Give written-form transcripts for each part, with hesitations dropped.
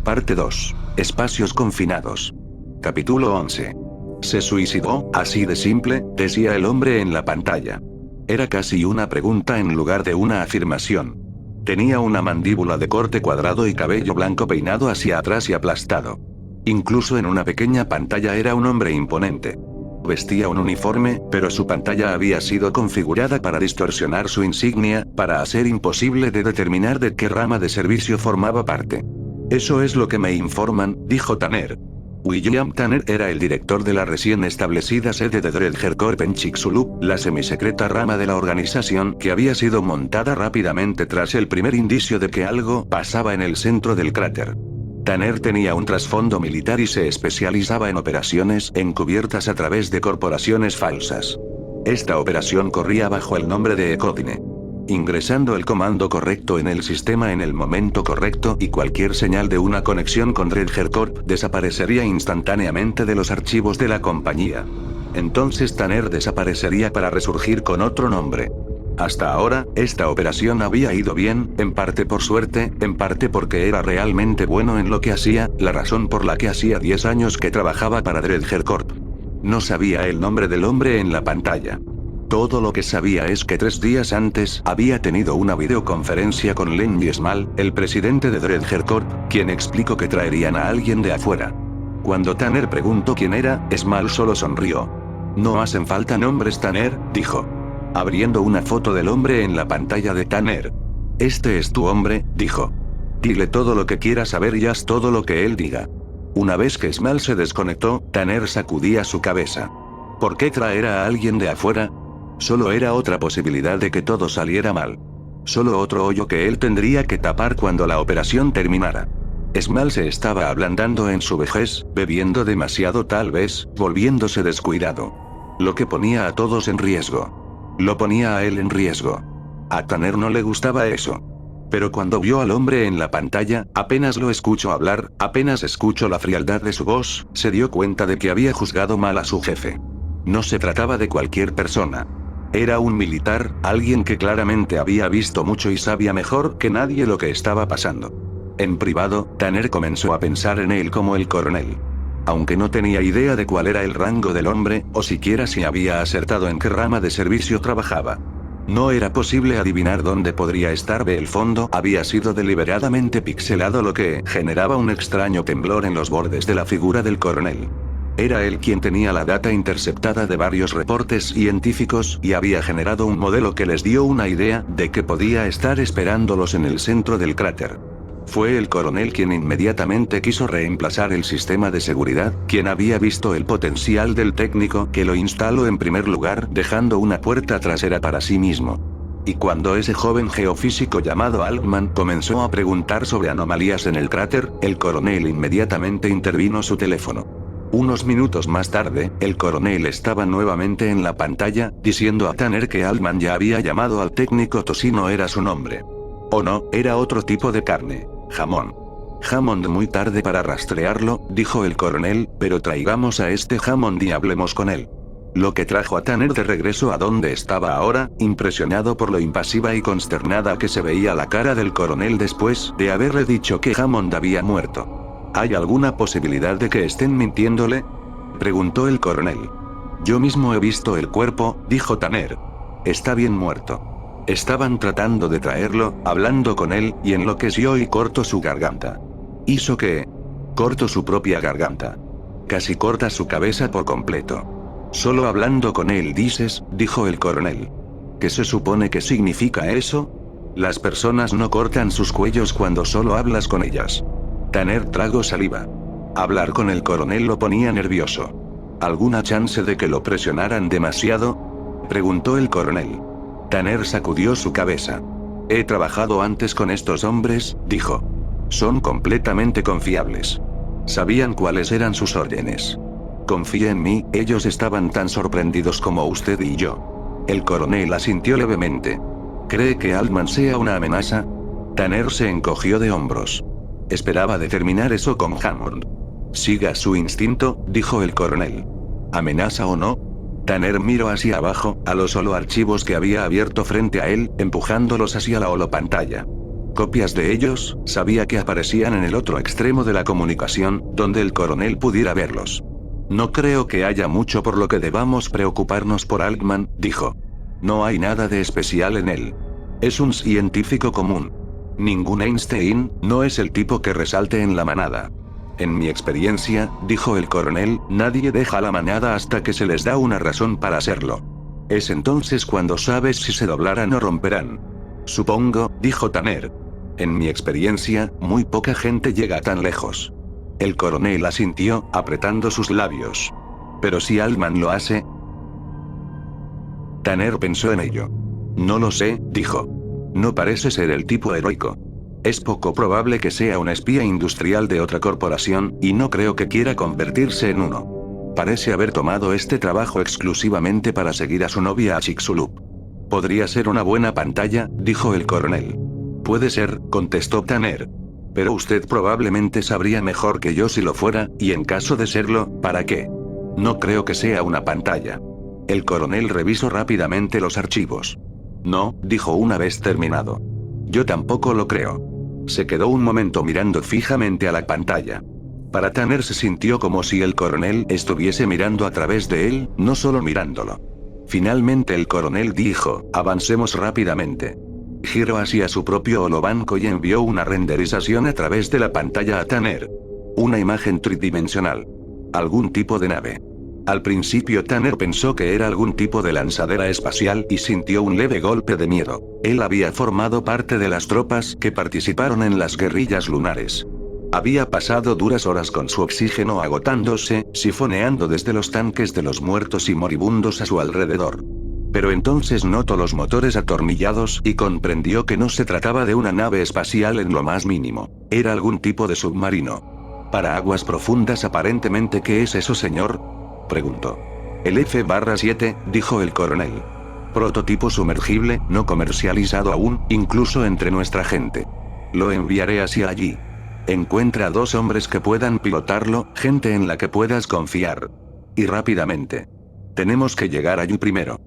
Parte 2. Espacios confinados. Capítulo 11. Se suicidó, así de simple, decía el hombre en la pantalla. Era casi una pregunta en lugar de una afirmación. Tenía una mandíbula de corte cuadrado y cabello blanco peinado hacia atrás y aplastado. Incluso en una pequeña pantalla era un hombre imponente. Vestía un uniforme, pero su pantalla había sido configurada para distorsionar su insignia, para hacer imposible de determinar de qué rama de servicio formaba parte. Eso es lo que me informan, dijo Tanner. William Tanner era el director de la recién establecida sede de Dredger Corp en Chicxulub, la semisecreta rama de la organización que había sido montada rápidamente tras el primer indicio de que algo pasaba en el centro del cráter. Tanner tenía un trasfondo militar y se especializaba en operaciones encubiertas a través de corporaciones falsas. Esta operación corría bajo el nombre de Ecodine. Ingresando el comando correcto en el sistema en el momento correcto y cualquier señal de una conexión con Dredger Corp desaparecería instantáneamente de los archivos de la compañía. Entonces Tanner desaparecería para resurgir con otro nombre. Hasta ahora, esta operación había ido bien, en parte por suerte, en parte porque era realmente bueno en lo que hacía, la razón por la que hacía 10 años que trabajaba para Dredger Corp. No sabía el nombre del hombre en la pantalla. Todo lo que sabía es que 3 días antes había tenido una videoconferencia con Len Yesmal, el presidente de Dredger Corp, quien explicó que traerían a alguien de afuera. Cuando Tanner preguntó quién era, Yesmal solo sonrió. No hacen falta nombres, Tanner, dijo. Abriendo una foto del hombre en la pantalla de Tanner. Este es tu hombre, dijo. Dile todo lo que quieras saber y haz todo lo que él diga. Una vez que Yesmal se desconectó, Tanner sacudía su cabeza. ¿Por qué traer a alguien de afuera? Solo era otra posibilidad de que todo saliera mal. Solo otro hoyo que él tendría que tapar cuando la operación terminara. Yesmal se estaba ablandando en su vejez, bebiendo demasiado tal vez, volviéndose descuidado. Lo que ponía a todos en riesgo. Lo ponía a él en riesgo. A Tanner no le gustaba eso. Pero cuando vio al hombre en la pantalla, apenas lo escuchó hablar, apenas escuchó la frialdad de su voz, se dio cuenta de que había juzgado mal a su jefe. No se trataba de cualquier persona. Era un militar, alguien que claramente había visto mucho y sabía mejor que nadie lo que estaba pasando. En privado, Tanner comenzó a pensar en él como el coronel. Aunque no tenía idea de cuál era el rango del hombre, o siquiera si había acertado en qué rama de servicio trabajaba. No era posible adivinar dónde podría estar. El fondo había sido deliberadamente pixelado, lo que generaba un extraño temblor en los bordes de la figura del coronel. Era él quien tenía la data interceptada de varios reportes científicos y había generado un modelo que les dio una idea de que podía estar esperándolos en el centro del cráter. Fue el coronel quien inmediatamente quiso reemplazar el sistema de seguridad, quien había visto el potencial del técnico que lo instaló en primer lugar, dejando una puerta trasera para sí mismo. Y cuando ese joven geofísico llamado Altman comenzó a preguntar sobre anomalías en el cráter, el coronel inmediatamente intervino su teléfono. Unos minutos más tarde, el coronel estaba nuevamente en la pantalla, diciendo a Tanner que Altman ya había llamado al técnico. Tocino era su nombre. O no, era otro tipo de carne. Jamón. Hammond muy tarde para rastrearlo, dijo el coronel, pero traigamos a este Hammond y hablemos con él. Lo que trajo a Tanner de regreso a donde estaba ahora, impresionado por lo impasiva y consternada que se veía la cara del coronel después de haberle dicho que Hammond había muerto. ¿Hay alguna posibilidad de que estén mintiéndole?, preguntó el coronel. Yo mismo he visto el cuerpo, dijo Tanner. Está bien muerto. Estaban tratando de traerlo, hablando con él, y enloqueció y cortó su garganta. ¿Hizo qué? Cortó su propia garganta. Casi corta su cabeza por completo. Solo hablando con él dices, dijo el coronel. ¿Qué se supone que significa eso? Las personas no cortan sus cuellos cuando solo hablas con ellas. Tanner tragó saliva. Hablar con el coronel lo ponía nervioso. ¿Alguna chance de que lo presionaran demasiado?, preguntó el coronel. Tanner sacudió su cabeza. He trabajado antes con estos hombres, dijo. Son completamente confiables. Sabían cuáles eran sus órdenes. Confía en mí, ellos estaban tan sorprendidos como usted y yo. El coronel asintió levemente. ¿Cree que Altman sea una amenaza? Tanner se encogió de hombros. Esperaba determinar eso con Hammond. Siga su instinto, dijo el coronel. ¿Amenaza o no? Tanner miró hacia abajo, a los holoarchivos que había abierto frente a él, empujándolos hacia la holopantalla. Copias de ellos, sabía que aparecían en el otro extremo de la comunicación, donde el coronel pudiera verlos. No creo que haya mucho por lo que debamos preocuparnos por Altman, dijo. No hay nada de especial en él. Es un científico común. Ningún Einstein, no es el tipo que resalte en la manada. En mi experiencia, dijo el coronel, nadie deja la manada hasta que se les da una razón para hacerlo. Es entonces cuando sabes si se doblarán o romperán. Supongo, dijo Tanner. En mi experiencia, muy poca gente llega tan lejos. El coronel asintió, apretando sus labios. Pero si Altman lo hace... Tanner pensó en ello. No lo sé, dijo. No parece ser el tipo heroico. Es poco probable que sea un espía industrial de otra corporación, y no creo que quiera convertirse en uno. Parece haber tomado este trabajo exclusivamente para seguir a su novia a Chicxulub. Podría ser una buena pantalla, dijo el coronel. Puede ser, contestó Tanner. Pero usted probablemente sabría mejor que yo si lo fuera, y en caso de serlo, ¿para qué? No creo que sea una pantalla. El coronel revisó rápidamente los archivos. No, dijo una vez terminado. Yo tampoco lo creo. Se quedó un momento mirando fijamente a la pantalla. Para Tanner se sintió como si el coronel estuviese mirando a través de él, no solo mirándolo. Finalmente el coronel dijo, avancemos rápidamente. Giró hacia su propio holobanco y envió una renderización a través de la pantalla a Tanner. Una imagen tridimensional. Algún tipo de nave. Al principio Tanner pensó que era algún tipo de lanzadera espacial y sintió un leve golpe de miedo. Él había formado parte de las tropas que participaron en las guerrillas lunares. Había pasado duras horas con su oxígeno agotándose, sifoneando desde los tanques de los muertos y moribundos a su alrededor. Pero entonces notó los motores atornillados y comprendió que no se trataba de una nave espacial en lo más mínimo. Era algún tipo de submarino. Para aguas profundas aparentemente. ¿Qué es eso, señor?, preguntó. El F-7, dijo el coronel. Prototipo sumergible, no comercializado aún, incluso entre nuestra gente. Lo enviaré hacia allí. Encuentra a 2 hombres que puedan pilotarlo, gente en la que puedas confiar. Y rápidamente. Tenemos que llegar allí primero.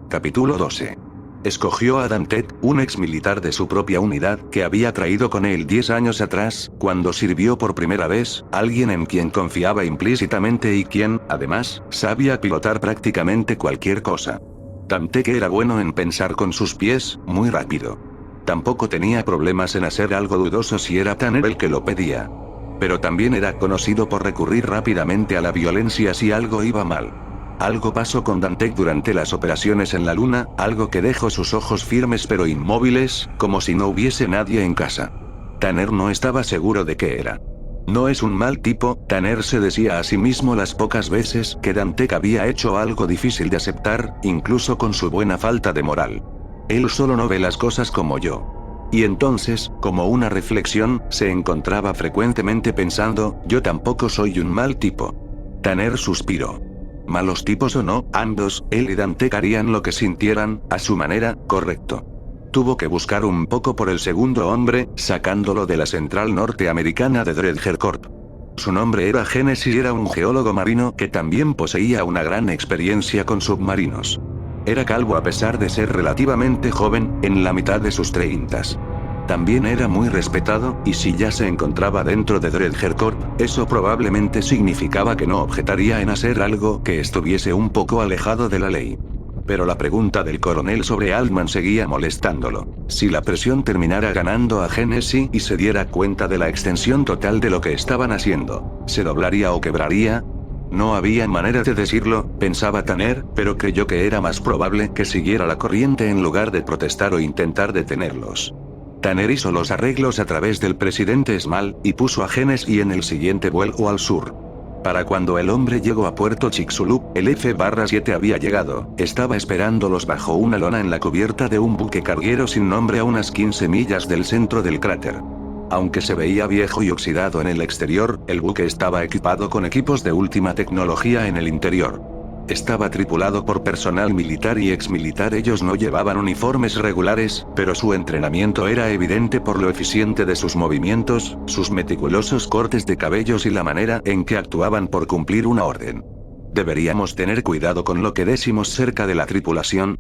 Capítulo 12. Escogió a Dantek, un ex militar de su propia unidad, que había traído con él 10 años atrás, cuando sirvió por primera vez, alguien en quien confiaba implícitamente y quien, además, sabía pilotar prácticamente cualquier cosa. Dantek era bueno en pensar con sus pies, muy rápido. Tampoco tenía problemas en hacer algo dudoso si era Tanner el que lo pedía. Pero también era conocido por recurrir rápidamente a la violencia si algo iba mal. Algo pasó con Dantek durante las operaciones en la Luna, algo que dejó sus ojos firmes pero inmóviles, como si no hubiese nadie en casa. Tanner no estaba seguro de qué era. No es un mal tipo, Tanner se decía a sí mismo las pocas veces que Dantek había hecho algo difícil de aceptar, incluso con su buena falta de moral. Él solo no ve las cosas como yo. Y entonces, como una reflexión, se encontraba frecuentemente pensando, yo tampoco soy un mal tipo. Tanner suspiró. Malos tipos o no, ambos, él y Dantek harían lo que sintieran, a su manera, correcto. Tuvo que buscar un poco por el segundo hombre, sacándolo de la central norteamericana de Dredger Corp. Su nombre era Genesis y era un geólogo marino que también poseía una gran experiencia con submarinos. Era calvo a pesar de ser relativamente joven, en la mitad de sus 30s. También era muy respetado, y si ya se encontraba dentro de Dredger Corp, eso probablemente significaba que no objetaría en hacer algo que estuviese un poco alejado de la ley. Pero la pregunta del coronel sobre Altman seguía molestándolo. Si la presión terminara ganando a Genesis y se diera cuenta de la extensión total de lo que estaban haciendo, ¿se doblaría o quebraría? No había manera de decirlo, pensaba Tanner, pero creyó que era más probable que siguiera la corriente en lugar de protestar o intentar detenerlos. Tanner hizo los arreglos a través del presidente Small, y puso a Genesis en el siguiente vuelo al sur. Para cuando el hombre llegó a Puerto Chicxulub, el F-7 había llegado, estaba esperándolos bajo una lona en la cubierta de un buque carguero sin nombre a unas 15 millas del centro del cráter. Aunque se veía viejo y oxidado en el exterior, el buque estaba equipado con equipos de última tecnología en el interior. Estaba tripulado por personal militar y exmilitar. Ellos no llevaban uniformes regulares, pero su entrenamiento era evidente por lo eficiente de sus movimientos, sus meticulosos cortes de cabellos y la manera en que actuaban por cumplir una orden. ¿Deberíamos tener cuidado con lo que decimos cerca de la tripulación?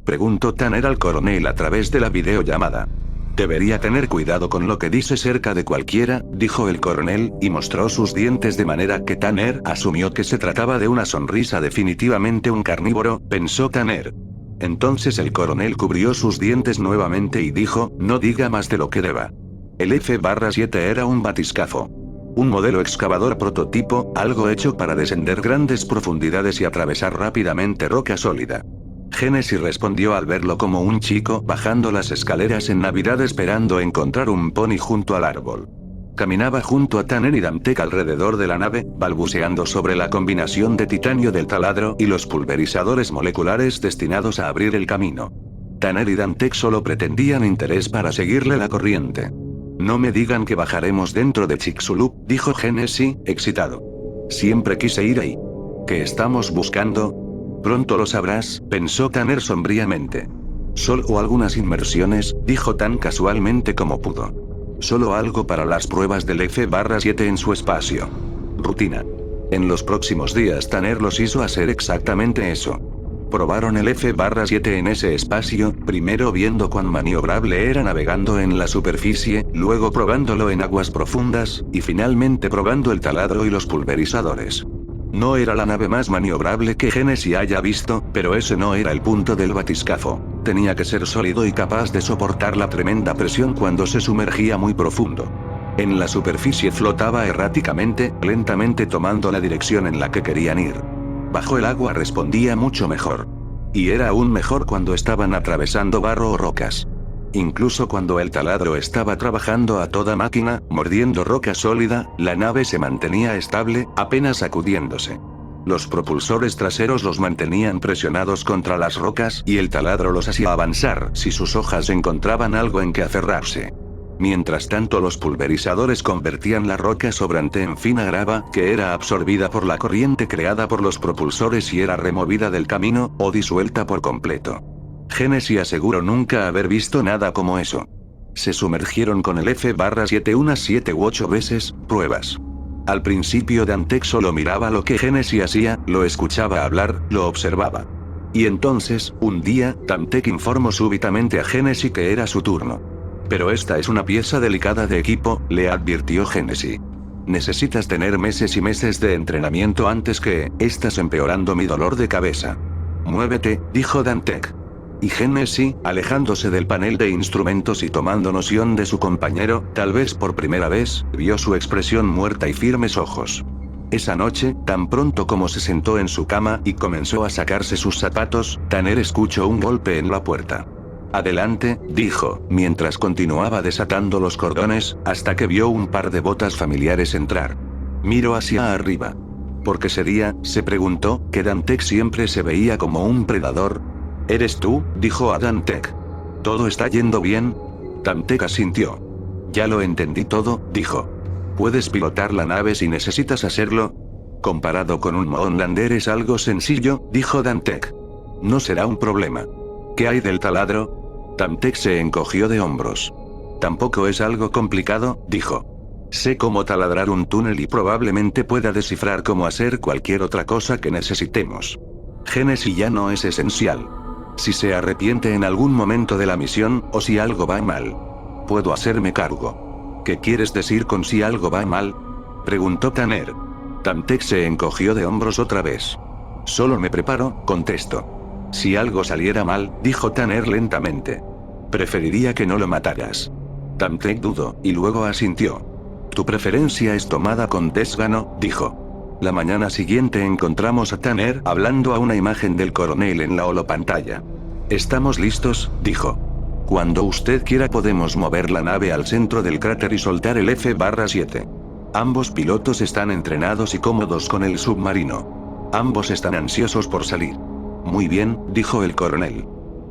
Preguntó Tanner al coronel a través de la videollamada. Debería tener cuidado con lo que dice cerca de cualquiera, dijo el coronel, y mostró sus dientes de manera que Tanner asumió que se trataba de una sonrisa. Definitivamente un carnívoro, pensó Tanner. Entonces el coronel cubrió sus dientes nuevamente y dijo, no diga más de lo que deba. El F-7 era un batiscafo. Un modelo excavador prototipo, algo hecho para descender grandes profundidades y atravesar rápidamente roca sólida. Genesis respondió al verlo como un chico bajando las escaleras en Navidad esperando encontrar un pony junto al árbol. Caminaba junto a Tanner y Dantec alrededor de la nave, balbuceando sobre la combinación de titanio del taladro y los pulverizadores moleculares destinados a abrir el camino. Tanner y Dantec solo pretendían interés para seguirle la corriente. No me digan que bajaremos dentro de Chicxulub, dijo Genesis, excitado. Siempre quise ir ahí. ¿Qué estamos buscando? Pronto lo sabrás, pensó Tanner sombríamente. Solo algunas inmersiones, dijo tan casualmente como pudo. Solo algo para las pruebas del F-7 en su espacio. Rutina. En los próximos días Tanner los hizo hacer exactamente eso. Probaron el F-7 en ese espacio, primero viendo cuán maniobrable era navegando en la superficie, luego probándolo en aguas profundas, y finalmente probando el taladro y los pulverizadores. No era la nave más maniobrable que Genesis haya visto, pero ese no era el punto del batiscafo. Tenía que ser sólido y capaz de soportar la tremenda presión cuando se sumergía muy profundo. En la superficie flotaba erráticamente, lentamente tomando la dirección en la que querían ir. Bajo el agua respondía mucho mejor. Y era aún mejor cuando estaban atravesando barro o rocas. Incluso cuando el taladro estaba trabajando a toda máquina, mordiendo roca sólida, la nave se mantenía estable, apenas sacudiéndose. Los propulsores traseros los mantenían presionados contra las rocas y el taladro los hacía avanzar si sus hojas encontraban algo en que aferrarse. Mientras tanto los pulverizadores convertían la roca sobrante en fina grava, que era absorbida por la corriente creada por los propulsores y era removida del camino, o disuelta por completo. Genesis aseguró nunca haber visto nada como eso. Se sumergieron con el F-7 unas 7 u 8 veces, pruebas. Al principio Dantec solo miraba lo que Genesis hacía, lo escuchaba hablar, lo observaba. Y entonces, un día, Dantec informó súbitamente a Genesis que era su turno. Pero esta es una pieza delicada de equipo, le advirtió Genesis. Necesitas tener meses y meses de entrenamiento antes que, estás empeorando mi dolor de cabeza. Muévete, dijo Dantec. Y Genesis, alejándose del panel de instrumentos y tomando noción de su compañero, tal vez por primera vez, vio su expresión muerta y firmes ojos. Esa noche, tan pronto como se sentó en su cama y comenzó a sacarse sus zapatos, Tanner escuchó un golpe en la puerta. Adelante, dijo, mientras continuaba desatando los cordones, hasta que vio un par de botas familiares entrar. Miró hacia arriba. ¿Por qué sería?, se preguntó, que Dantec siempre se veía como un predador. ¿Eres tú?, dijo a Dantec. ¿Todo está yendo bien? Dantec asintió. Ya lo entendí todo, dijo. ¿Puedes pilotar la nave si necesitas hacerlo? Comparado con un Moonlander es algo sencillo, dijo Dantec. No será un problema. ¿Qué hay del taladro? Dantec se encogió de hombros. Tampoco es algo complicado, dijo. Sé cómo taladrar un túnel y probablemente pueda descifrar cómo hacer cualquier otra cosa que necesitemos. Genesis ya no es esencial. Si se arrepiente en algún momento de la misión, o si algo va mal, puedo hacerme cargo. ¿Qué quieres decir con si algo va mal?, preguntó Tanner. Dantec se encogió de hombros otra vez. Solo me preparo, contestó. Si algo saliera mal, dijo Tanner lentamente. Preferiría que no lo mataras. Dantec dudó, y luego asintió. Tu preferencia es tomada con desgano, dijo. La mañana siguiente encontramos a Tanner hablando a una imagen del coronel en la holopantalla. Estamos listos, dijo. Cuando usted quiera podemos mover la nave al centro del cráter y soltar el F-7. Ambos pilotos están entrenados y cómodos con el submarino. Ambos están ansiosos por salir. Muy bien, dijo el coronel.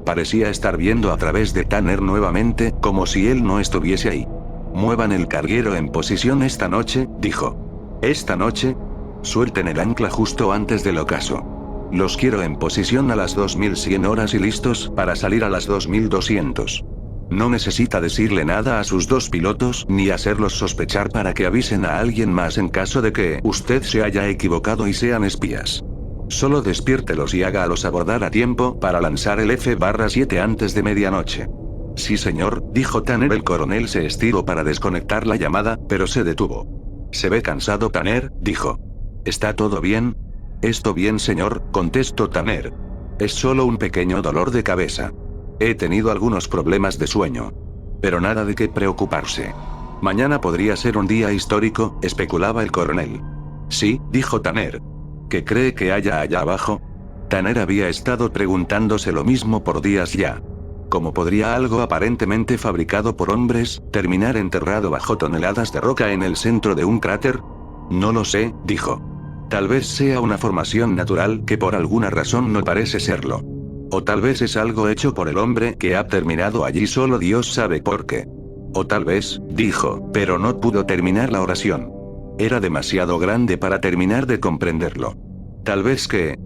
Parecía estar viendo a través de Tanner nuevamente, como si él no estuviese ahí. Muevan el carguero en posición esta noche, dijo. ¿Esta noche? Suelten el ancla justo antes del ocaso. Los quiero en posición a las 2100 horas y listos para salir a las 2200. No necesita decirle nada a sus dos pilotos ni hacerlos sospechar para que avisen a alguien más en caso de que usted se haya equivocado y sean espías. Solo despiértelos y hágalos abordar a tiempo para lanzar el F-7 antes de medianoche. Sí, señor, dijo Tanner. El coronel se estiró para desconectar la llamada, pero se detuvo. Se ve cansado, Tanner, dijo. ¿Está todo bien? Esto bien, señor, contestó Tanner. Es solo un pequeño dolor de cabeza. He tenido algunos problemas de sueño. Pero nada de qué preocuparse. Mañana podría ser un día histórico, especulaba el coronel. Sí, dijo Tanner. ¿Qué cree que haya allá abajo? Tanner había estado preguntándose lo mismo por días ya. ¿Cómo podría algo aparentemente fabricado por hombres terminar enterrado bajo toneladas de roca en el centro de un cráter? No lo sé, dijo. Tal vez sea una formación natural que por alguna razón no parece serlo. O tal vez es algo hecho por el hombre que ha terminado allí, solo Dios sabe por qué. O tal vez, dijo, pero no pudo terminar la oración. Era demasiado grande para terminar de comprenderlo. ¿Tal vez qué?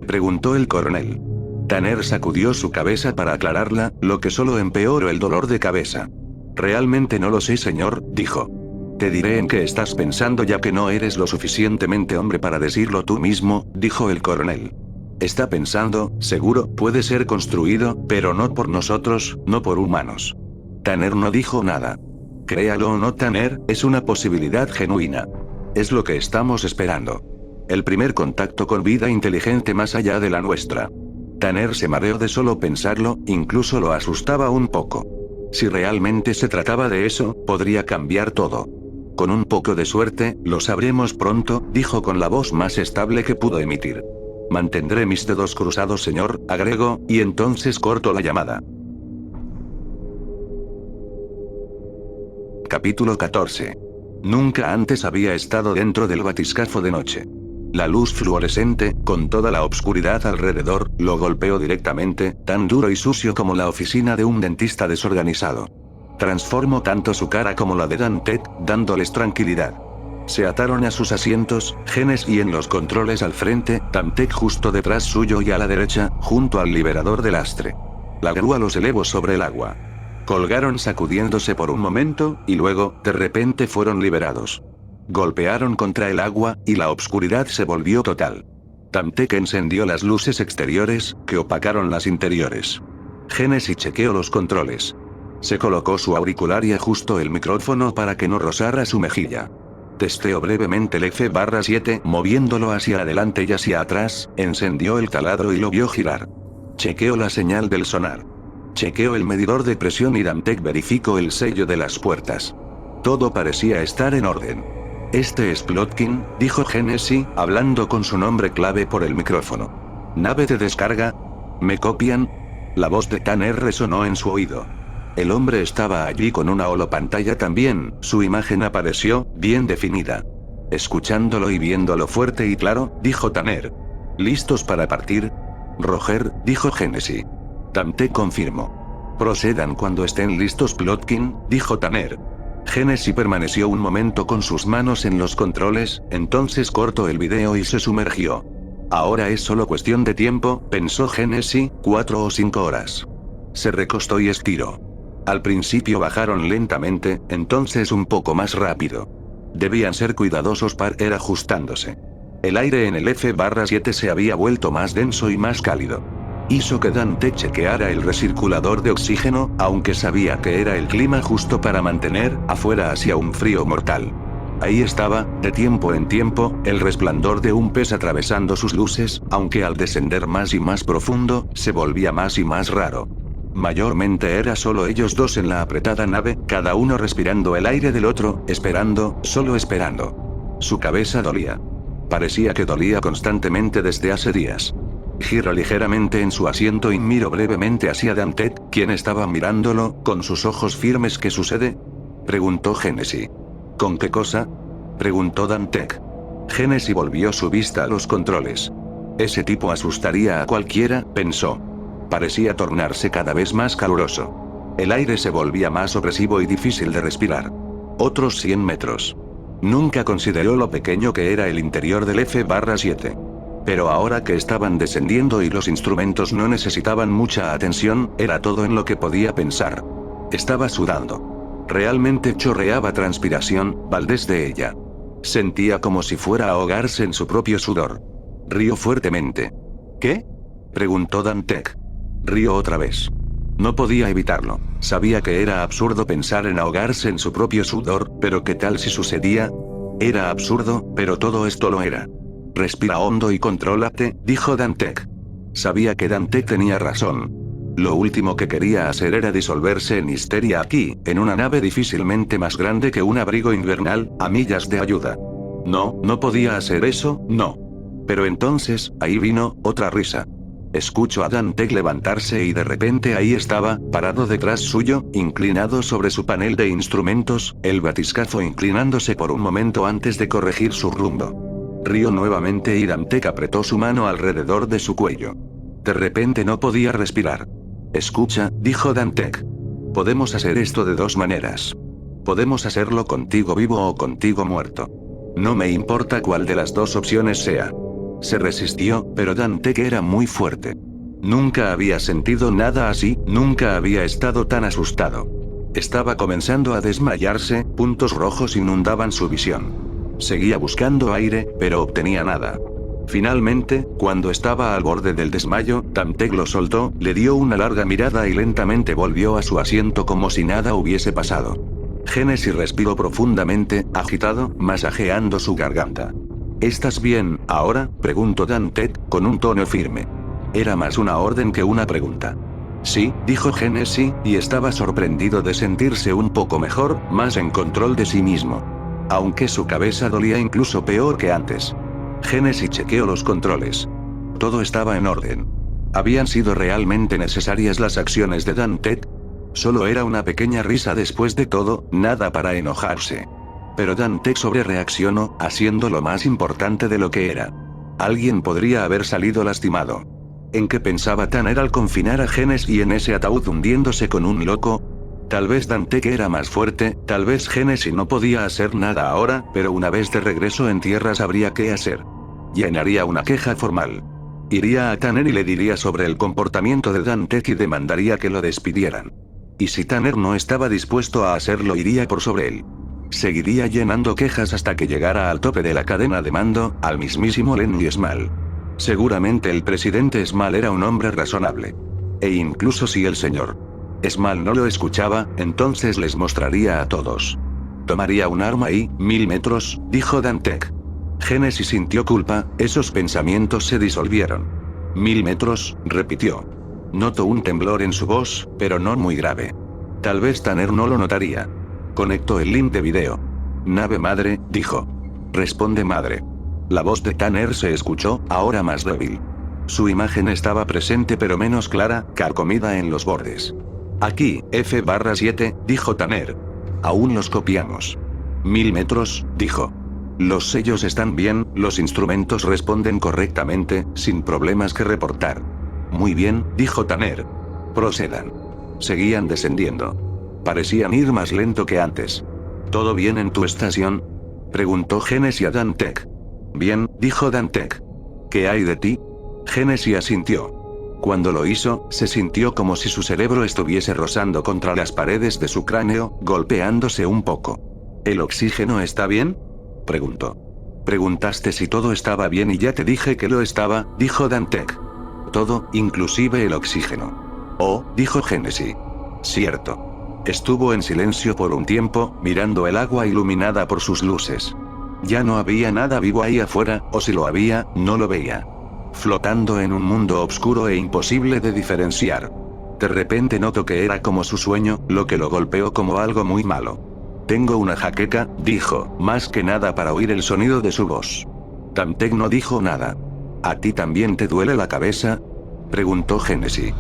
Preguntó el coronel. Tanner sacudió su cabeza para aclararla, lo que solo empeoró el dolor de cabeza. Realmente no lo sé, señor, dijo. Te diré en qué estás pensando ya que no eres lo suficientemente hombre para decirlo tú mismo, dijo el coronel. Está pensando, seguro, puede ser construido, pero no por nosotros, no por humanos. Tanner no dijo nada. Créalo o no, Tanner, es una posibilidad genuina. Es lo que estamos esperando. El primer contacto con vida inteligente más allá de la nuestra. Tanner se mareó de solo pensarlo, incluso lo asustaba un poco. Si realmente se trataba de eso, podría cambiar todo. Con un poco de suerte, lo sabremos pronto, dijo con la voz más estable que pudo emitir. Mantendré mis dedos cruzados, señor, agregó, y entonces cortó la llamada. Capítulo 14. Nunca antes había estado dentro del batiscafo de noche. La luz fluorescente, con toda la obscuridad alrededor, lo golpeó directamente, tan duro y sucio como la oficina de un dentista desorganizado. Transformó tanto su cara como la de Dante, dándoles tranquilidad. Se ataron a sus asientos, Genes y en los controles al frente, Dante justo detrás suyo y a la derecha, junto al liberador del lastre. La grúa los elevó sobre el agua. Colgaron sacudiéndose por un momento, y luego, de repente fueron liberados. Golpearon contra el agua, y la obscuridad se volvió total. Tamtek encendió las luces exteriores, que opacaron las interiores. Genesis chequeó los controles. Se colocó su auricular y ajustó el micrófono para que no rozara su mejilla. Testeó brevemente el F-7, moviéndolo hacia adelante y hacia atrás, encendió el taladro y lo vio girar. Chequeó la señal del sonar. Chequeó el medidor de presión y Dante verificó el sello de las puertas. Todo parecía estar en orden. Este es Plotkin, dijo Genesis, hablando con su nombre clave por el micrófono. ¿Nave de descarga? ¿Me copian? La voz de Tanner resonó en su oído. El hombre estaba allí con una holopantalla también, su imagen apareció, bien definida. Escuchándolo y viéndolo fuerte y claro, dijo Tanner. ¿Listos para partir? Roger, dijo Genesis. Dante confirmó. Procedan cuando estén listos, Plotkin, dijo Tanner. Genesis permaneció un momento con sus manos en los controles, entonces cortó el video y se sumergió. Ahora es solo cuestión de tiempo, pensó Genesis, 4 o 5 horas. Se recostó y estiró. Al principio bajaron lentamente, entonces un poco más rápido. Debían ser cuidadosos para ir ajustándose. El aire en el F-7 se había vuelto más denso y más cálido. Hizo que Dante chequeara el recirculador de oxígeno, aunque sabía que era el clima justo para mantener afuera hacia un frío mortal. Ahí estaba, de tiempo en tiempo, el resplandor de un pez atravesando sus luces, aunque al descender más y más profundo, se volvía más y más raro. Mayormente era solo ellos dos en la apretada nave, cada uno respirando el aire del otro, esperando, solo esperando. Su cabeza dolía. Parecía que dolía constantemente desde hace días. Giró ligeramente en su asiento y miró brevemente hacia Dante, quien estaba mirándolo, con sus ojos firmes. ¿Qué sucede? Preguntó Genesis. ¿Con qué cosa? Preguntó Dante. Genesis volvió su vista a los controles. Ese tipo asustaría a cualquiera, pensó. Parecía tornarse cada vez más caluroso. El aire se volvía más opresivo y difícil de respirar. Otros 100 metros. Nunca consideró lo pequeño que era el interior del F-7. Pero ahora que estaban descendiendo y los instrumentos no necesitaban mucha atención, era todo en lo que podía pensar. Estaba sudando. Realmente chorreaba transpiración, baldés de ella. Sentía como si fuera a ahogarse en su propio sudor. Rió fuertemente. ¿Qué? Preguntó Dantec. Rió otra vez. No podía evitarlo. Sabía que era absurdo pensar en ahogarse en su propio sudor, pero ¿qué tal si sucedía? Era absurdo, pero todo esto lo era. Respira hondo y contrólate, dijo Dantec. Sabía que Dantec tenía razón. Lo último que quería hacer era disolverse en histeria aquí, en una nave difícilmente más grande que un abrigo invernal, a millas de ayuda. No, no podía hacer eso, no. Pero entonces, ahí vino, otra risa. Escucho a Dantec levantarse y de repente ahí estaba, parado detrás suyo, inclinado sobre su panel de instrumentos, el batiscafo inclinándose por un momento antes de corregir su rumbo. Rió nuevamente y Dantec apretó su mano alrededor de su cuello. De repente no podía respirar. Escucha, dijo Dantec. Podemos hacer esto de dos maneras. Podemos hacerlo contigo vivo o contigo muerto. No me importa cuál de las dos opciones sea. Se resistió, pero Dantec era muy fuerte. Nunca había sentido nada así, nunca había estado tan asustado. Estaba comenzando a desmayarse, puntos rojos inundaban su visión. Seguía buscando aire, pero obtenía nada. Finalmente, cuando estaba al borde del desmayo, Dantec lo soltó, le dio una larga mirada y lentamente volvió a su asiento como si nada hubiese pasado. Genesis respiró profundamente, agitado, masajeando su garganta. ¿Estás bien, ahora?, preguntó Dantec, con un tono firme. Era más una orden que una pregunta. Sí, dijo Genesis, y estaba sorprendido de sentirse un poco mejor, más en control de sí mismo. Aunque su cabeza dolía incluso peor que antes. Genesis chequeó los controles. Todo estaba en orden. ¿Habían sido realmente necesarias las acciones de Dantec? Solo era una pequeña risa después de todo, nada para enojarse. Pero Dantec sobrereaccionó, haciendo lo más importante de lo que era. Alguien podría haber salido lastimado. ¿En qué pensaba Tanner al confinar a Genesis y en ese ataúd hundiéndose con un loco? Tal vez Dantec era más fuerte, tal vez Genesis no podía hacer nada ahora, pero una vez de regreso en tierra sabría qué hacer. Llenaría una queja formal. Iría a Tanner y le diría sobre el comportamiento de Dantec y demandaría que lo despidieran. Y si Tanner no estaba dispuesto a hacerlo, iría por sobre él. Seguiría llenando quejas hasta que llegara al tope de la cadena de mando, al mismísimo Lenny Small. Seguramente el presidente Small era un hombre razonable. E incluso si el señor Small no lo escuchaba, entonces les mostraría a todos. Tomaría un arma y, 1000 metros, dijo Dantec. Genesis sintió culpa, esos pensamientos se disolvieron. 1000 metros, repitió. Notó un temblor en su voz, pero no muy grave. Tal vez Tanner no lo notaría. Conectó el link de video. Nave madre, dijo. Responde madre. La voz de Tanner se escuchó, ahora más débil. Su imagen estaba presente pero menos clara, carcomida en los bordes. Aquí, F-7, dijo Tanner. Aún los copiamos. 1000 metros, dijo. Los sellos están bien, los instrumentos responden correctamente, sin problemas que reportar. Muy bien, dijo Tanner. Procedan. Seguían descendiendo. Parecían ir más lento que antes. ¿Todo bien en tu estación?, preguntó Genesis a Dantec. Bien, dijo Dantec. ¿Qué hay de ti? Genesis asintió. Cuando lo hizo, se sintió como si su cerebro estuviese rozando contra las paredes de su cráneo, golpeándose un poco. ¿El oxígeno está bien?, preguntó. Preguntaste si todo estaba bien y ya te dije que lo estaba, dijo Dantec. Todo, inclusive el oxígeno. Oh, dijo Genesis. Cierto. Estuvo en silencio por un tiempo, mirando el agua iluminada por sus luces. Ya no había nada vivo ahí afuera, o si lo había, no lo veía. Flotando en un mundo oscuro e imposible de diferenciar. De repente notó que era como su sueño, lo que lo golpeó como algo muy malo. Tengo una jaqueca, dijo, más que nada para oír el sonido de su voz. Dantec no dijo nada. ¿A ti también te duele la cabeza?, preguntó Genesis.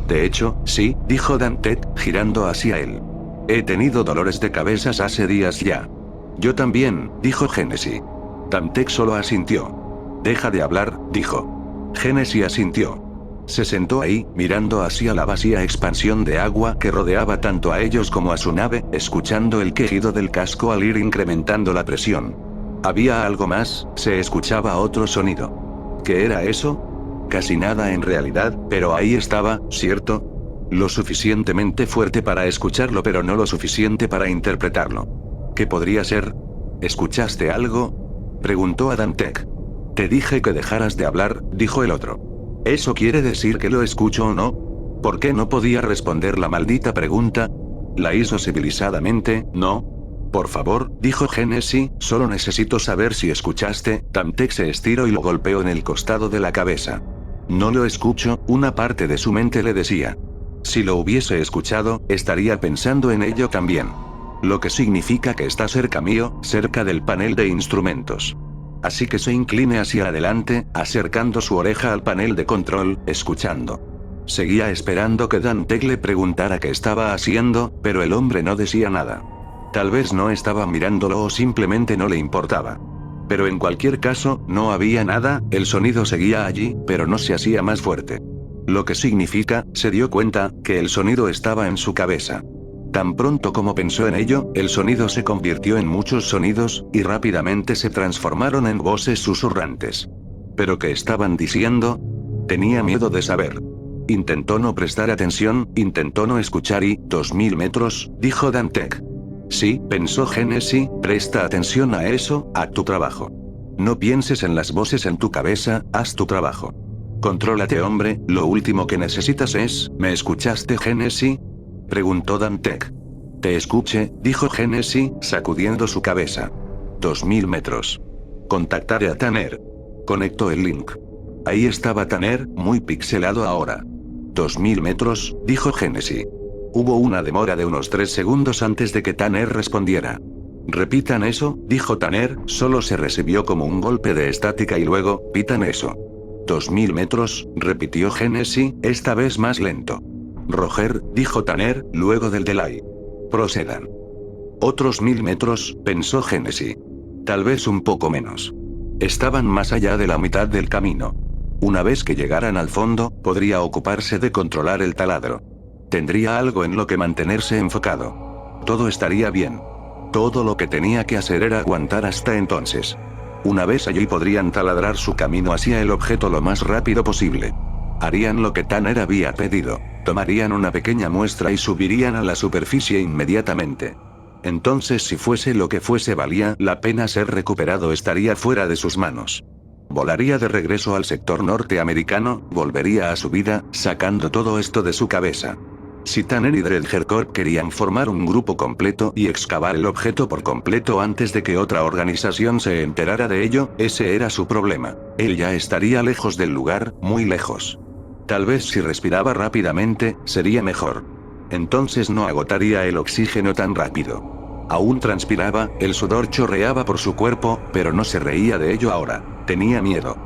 De hecho, sí, dijo Dantec, girando hacia él. He tenido dolores de cabeza hace días ya. Yo también, dijo Genesis. Dantec solo asintió. Deja de hablar, dijo. Genesis asintió. Se sentó ahí, mirando hacia la vacía expansión de agua que rodeaba tanto a ellos como a su nave, escuchando el quejido del casco al ir incrementando la presión. Había algo más, se escuchaba otro sonido. ¿Qué era eso? Casi nada en realidad, pero ahí estaba, ¿cierto? Lo suficientemente fuerte para escucharlo pero no lo suficiente para interpretarlo. ¿Qué podría ser? ¿Escuchaste algo?, preguntó a Dantec. Te dije que dejaras de hablar, dijo el otro. ¿Eso quiere decir que lo escucho o no? ¿Por qué no podía responder la maldita pregunta? La hizo civilizadamente, ¿no? Por favor, dijo Genesis, solo necesito saber si escuchaste. Dantec se estiró y lo golpeó en el costado de la cabeza. No lo escucho, una parte de su mente le decía. Si lo hubiese escuchado, estaría pensando en ello también. Lo que significa que está cerca mío, cerca del panel de instrumentos. Así que se incline hacia adelante, acercando su oreja al panel de control, escuchando. Seguía esperando que Dantec le preguntara qué estaba haciendo, pero el hombre no decía nada. Tal vez no estaba mirándolo o simplemente no le importaba. Pero en cualquier caso, no había nada, el sonido seguía allí, pero no se hacía más fuerte. Lo que significa, se dio cuenta, que el sonido estaba en su cabeza. Tan pronto como pensó en ello, el sonido se convirtió en muchos sonidos, y rápidamente se transformaron en voces susurrantes. ¿Pero qué estaban diciendo? Tenía miedo de saber. Intentó no prestar atención, intentó no escuchar y, 2000 metros, dijo Dantec. Sí, pensó Genesis, presta atención a eso, a tu trabajo. No pienses en las voces en tu cabeza, haz tu trabajo. Contrólate, hombre, lo último que necesitas es, ¿me escuchaste, Genesis? Preguntó Dantec. Te escuché, dijo Genesis, sacudiendo su cabeza. 2000 metros. Contactaré a Tanner. Conectó el link. Ahí estaba Tanner, muy pixelado ahora. 2000 metros, dijo Genesis. Hubo una demora de unos 3 segundos antes de que Tanner respondiera. Repitan eso, dijo Tanner, solo se recibió como un golpe de estática y luego, pitan eso. 2000 metros, repitió Genesis, esta vez más lento. Roger, dijo Tanner, luego del delay. Procedan. Otros 1000 metros, pensó Genesis. Tal vez un poco menos. Estaban más allá de la mitad del camino. Una vez que llegaran al fondo, podría ocuparse de controlar el taladro. Tendría algo en lo que mantenerse enfocado. Todo estaría bien. Todo lo que tenía que hacer era aguantar hasta entonces. Una vez allí podrían taladrar su camino hacia el objeto lo más rápido posible. Harían lo que Tanner había pedido. Tomarían una pequeña muestra y subirían a la superficie inmediatamente. Entonces, si fuese lo que fuese valía la pena ser recuperado, estaría fuera de sus manos. Volaría de regreso al sector norteamericano, volvería a su vida, sacando todo esto de su cabeza. Si Tanner y Dredger Corp querían formar un grupo completo y excavar el objeto por completo antes de que otra organización se enterara de ello, ese era su problema. Él ya estaría lejos del lugar, muy lejos. Tal vez si respiraba rápidamente, sería mejor. Entonces no agotaría el oxígeno tan rápido. Aún transpiraba, el sudor chorreaba por su cuerpo, pero no se reía de ello ahora. Tenía miedo.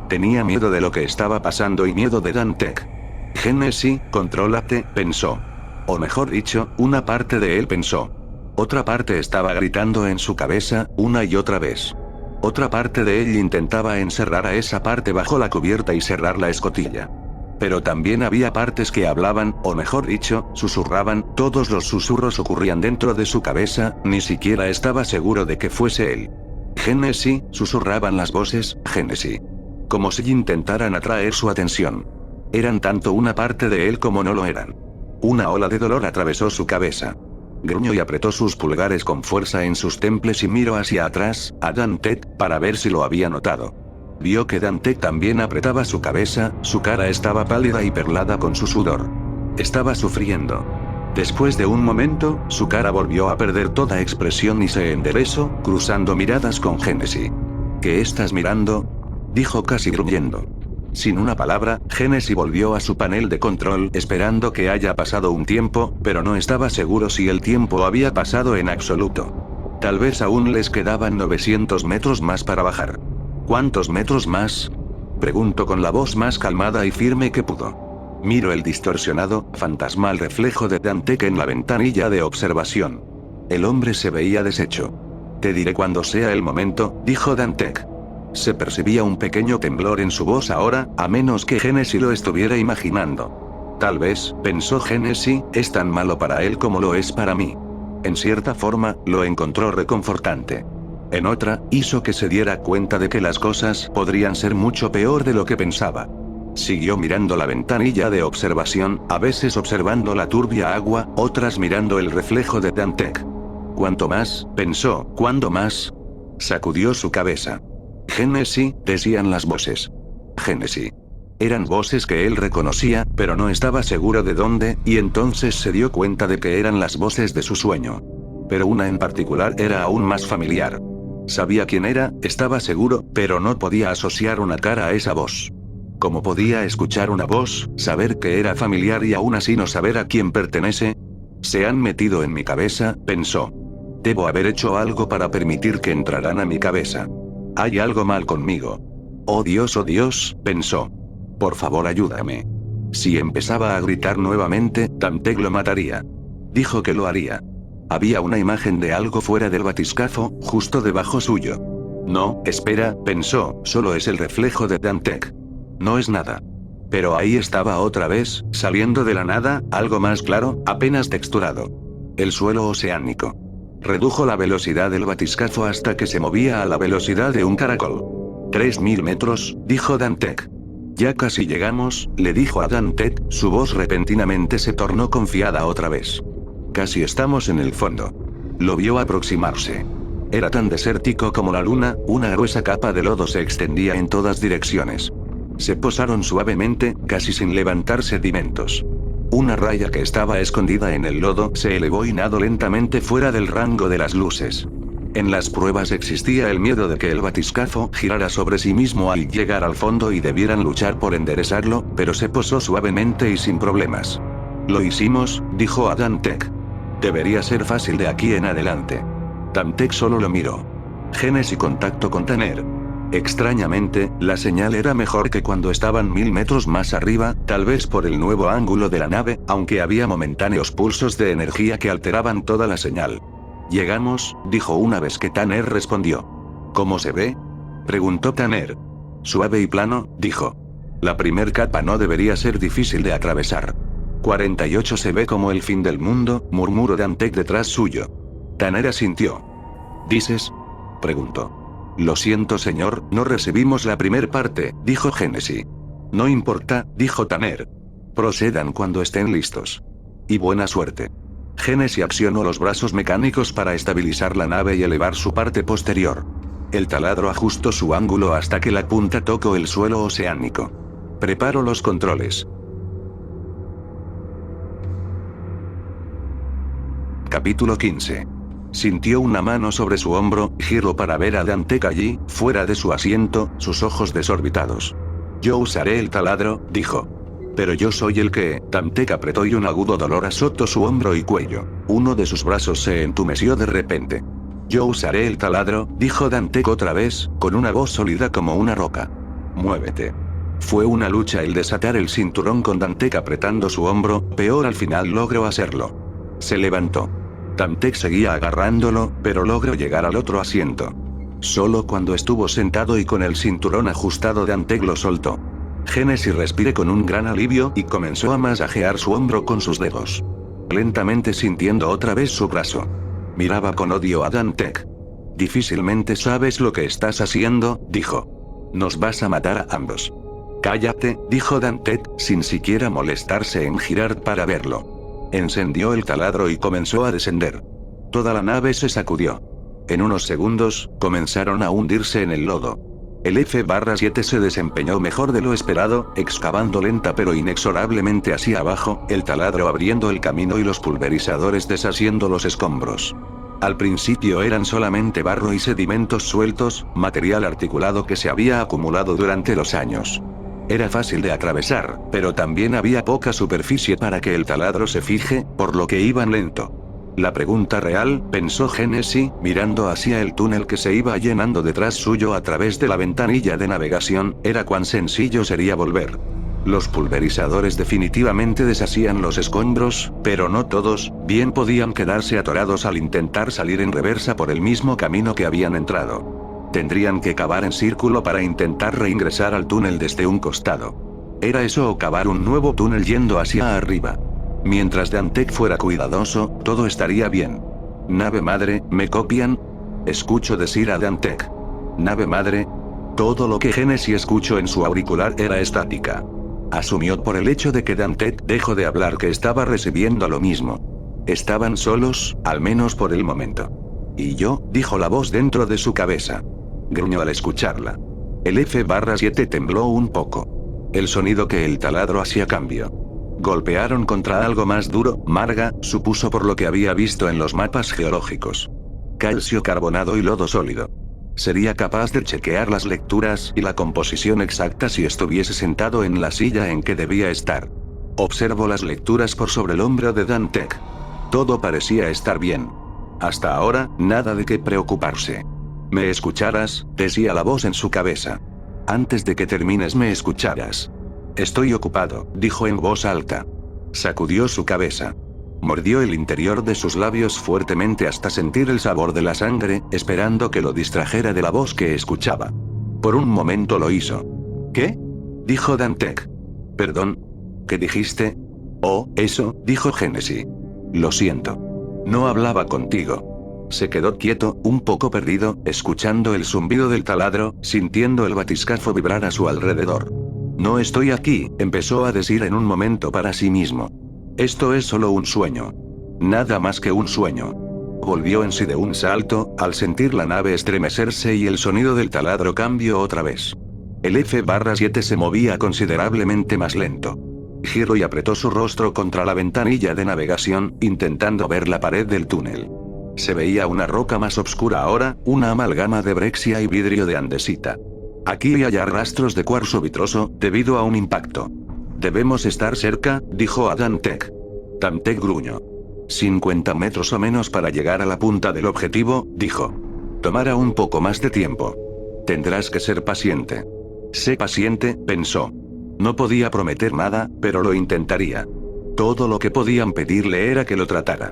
Tenía miedo de lo que estaba pasando y miedo de Dantec. Genesis, contrólate, pensó. O mejor dicho, una parte de él pensó. Otra parte estaba gritando en su cabeza, una y otra vez. Otra parte de él intentaba encerrar a esa parte bajo la cubierta y cerrar la escotilla. Pero también había partes que hablaban, o mejor dicho, susurraban, todos los susurros ocurrían dentro de su cabeza, ni siquiera estaba seguro de que fuese él. Genesis, susurraban las voces, Genesis. Como si intentaran atraer su atención. Eran tanto una parte de él como no lo eran. Una ola de dolor atravesó su cabeza. Gruñó y apretó sus pulgares con fuerza en sus temples y miró hacia atrás, a Dantec, para ver si lo había notado. Vio que Dantec también apretaba su cabeza, su cara estaba pálida y perlada con su sudor. Estaba sufriendo. Después de un momento, su cara volvió a perder toda expresión y se enderezó, cruzando miradas con Genesis. ¿Qué estás mirando? Dijo casi gruñendo. Sin una palabra, Genesis volvió a su panel de control esperando que haya pasado un tiempo, pero no estaba seguro si el tiempo había pasado en absoluto. Tal vez aún les quedaban 900 metros más para bajar. ¿Cuántos metros más? Preguntó con la voz más calmada y firme que pudo. Miró el distorsionado, fantasmal reflejo de Dantec en la ventanilla de observación. El hombre se veía deshecho. Te diré cuando sea el momento, dijo Dantec. Se percibía un pequeño temblor en su voz ahora, a menos que Genesis lo estuviera imaginando. Tal vez, pensó Genesis, es tan malo para él como lo es para mí. En cierta forma, lo encontró reconfortante. En otra, hizo que se diera cuenta de que las cosas podrían ser mucho peor de lo que pensaba. Siguió mirando la ventanilla de observación, a veces observando la turbia agua, otras mirando el reflejo de Dantec. ¿Cuánto más? Pensó, ¿cuándo más? Sacudió su cabeza. Genesis, decían las voces. Genesis. Eran voces que él reconocía, pero no estaba seguro de dónde, y entonces se dio cuenta de que eran las voces de su sueño. Pero una en particular era aún más familiar. Sabía quién era, estaba seguro, pero no podía asociar una cara a esa voz. ¿Cómo podía escuchar una voz, saber que era familiar y aún así no saber a quién pertenece? Se han metido en mi cabeza, pensó. Debo haber hecho algo para permitir que entraran a mi cabeza. Hay algo mal conmigo. Oh Dios, pensó. Por favor ayúdame. Si empezaba a gritar nuevamente, Dantec lo mataría. Dijo que lo haría. Había una imagen de algo fuera del batiscafo, justo debajo suyo. No, espera, pensó, solo es el reflejo de Dantec. No es nada. Pero ahí estaba otra vez, saliendo de la nada, algo más claro, apenas texturado. El suelo oceánico. Redujo la velocidad del batiscafo hasta que se movía a la velocidad de un caracol. 3000 metros, dijo Dantec. Ya casi llegamos, le dijo a Dantec, su voz repentinamente se tornó confiada otra vez. Casi estamos en el fondo. Lo vio aproximarse. Era tan desértico como la luna, una gruesa capa de lodo se extendía en todas direcciones. Se posaron suavemente, casi sin levantar sedimentos. Una raya que estaba escondida en el lodo se elevó y nadó lentamente fuera del rango de las luces. En las pruebas existía el miedo de que el batiscafo girara sobre sí mismo al llegar al fondo y debieran luchar por enderezarlo, pero se posó suavemente y sin problemas. Lo hicimos, dijo a Dantec. Debería ser fácil de aquí en adelante. Dantec solo lo miró. Genesis contacto con Tanner. Extrañamente, la señal era mejor que cuando estaban 1000 metros más arriba, tal vez por el nuevo ángulo de la nave, aunque había momentáneos pulsos de energía que alteraban toda la señal. Llegamos, dijo una vez que Tanner respondió. ¿Cómo se ve? Preguntó Tanner. Suave y plano, dijo. La primer capa no debería ser difícil de atravesar. 48 se ve como el fin del mundo, murmuró Dantec detrás suyo. Tanner asintió. ¿Dices? Preguntó. Lo siento señor, no recibimos la primer parte, dijo Genesis. No importa, dijo Tanner. Procedan cuando estén listos. Y buena suerte. Genesis accionó los brazos mecánicos para estabilizar la nave y elevar su parte posterior. El taladro ajustó su ángulo hasta que la punta tocó el suelo oceánico. Preparó los controles. Capítulo 15. Sintió una mano sobre su hombro, giró para ver a Dantec allí, fuera de su asiento, sus ojos desorbitados. Yo usaré el taladro, dijo. Pero yo soy el que, Dantec apretó y un agudo dolor azotó su hombro y cuello. Uno de sus brazos se entumeció de repente. Yo usaré el taladro, dijo Dantec otra vez, con una voz sólida como una roca. Muévete. Fue una lucha el desatar el cinturón con Dantec apretando su hombro, peor al final logró hacerlo. Se levantó. Dantec seguía agarrándolo, pero logró llegar al otro asiento. Solo cuando estuvo sentado y con el cinturón ajustado Dantec lo soltó. Genesis respiró con un gran alivio y comenzó a masajear su hombro con sus dedos. Lentamente sintiendo otra vez su brazo. Miraba con odio a Dantec. Difícilmente sabes lo que estás haciendo, dijo. Nos vas a matar a ambos. Cállate, dijo Dantec, sin siquiera molestarse en girar para verlo. Encendió el taladro y comenzó a descender. Toda la nave se sacudió. En unos segundos, comenzaron a hundirse en el lodo. El F-7 se desempeñó mejor de lo esperado, excavando lenta pero inexorablemente hacia abajo, el taladro abriendo el camino y los pulverizadores deshaciendo los escombros. Al principio eran solamente barro y sedimentos sueltos, material articulado que se había acumulado durante los años. Era fácil de atravesar, pero también había poca superficie para que el taladro se fije, por lo que iban lento. La pregunta real, pensó Genesis, mirando hacia el túnel que se iba llenando detrás suyo a través de la ventanilla de navegación, era cuán sencillo sería volver. Los pulverizadores definitivamente deshacían los escombros, pero no todos, bien podían quedarse atorados al intentar salir en reversa por el mismo camino que habían entrado. Tendrían que cavar en círculo para intentar reingresar al túnel desde un costado. Era eso o cavar un nuevo túnel yendo hacia arriba. Mientras Dantec fuera cuidadoso, todo estaría bien. Nave madre, ¿me copian? Escucho decir a Dantec. Nave madre. Todo lo que Genesis escuchó en su auricular era estática. Asumió por el hecho de que Dantec dejó de hablar que estaba recibiendo lo mismo. Estaban solos, al menos por el momento. Y yo, dijo la voz dentro de su cabeza. Gruñó al escucharla. El F-7 tembló un poco. El sonido que el taladro hacía cambió. Golpearon contra algo más duro, marga, supuso por lo que había visto en los mapas geológicos. Calcio carbonado y lodo sólido. Sería capaz de chequear las lecturas y la composición exacta si estuviese sentado en la silla en que debía estar. Observo las lecturas por sobre el hombro de Dantec. Todo parecía estar bien. Hasta ahora, nada de qué preocuparse. ¿Me escucharás?, decía la voz en su cabeza. Antes de que termines me escucharás. Estoy ocupado, dijo en voz alta. Sacudió su cabeza. Mordió el interior de sus labios fuertemente hasta sentir el sabor de la sangre, esperando que lo distrajera de la voz que escuchaba. Por un momento lo hizo. ¿Qué?, dijo Dantec. Perdón. ¿Qué dijiste? Oh, eso, dijo Génesis. Lo siento. No hablaba contigo. Se quedó quieto, un poco perdido, escuchando el zumbido del taladro, sintiendo el batiscafo vibrar a su alrededor. No estoy aquí, empezó a decir en un momento para sí mismo. Esto es solo un sueño. Nada más que un sueño. Volvió en sí de un salto, al sentir la nave estremecerse y el sonido del taladro cambió otra vez. El F-7 se movía considerablemente más lento. Giró y apretó su rostro contra la ventanilla de navegación, intentando ver la pared del túnel. Se veía una roca más oscura ahora, una amalgama de brexia y vidrio de andesita. Aquí y allá rastros de cuarzo vitroso, debido a un impacto. Debemos estar cerca, dijo a Dantec. Dantec gruñó. 50 metros o menos para llegar a la punta del objetivo, dijo. Tomará un poco más de tiempo. Tendrás que ser paciente. Sé paciente, pensó. No podía prometer nada, pero lo intentaría. Todo lo que podían pedirle era que lo tratara.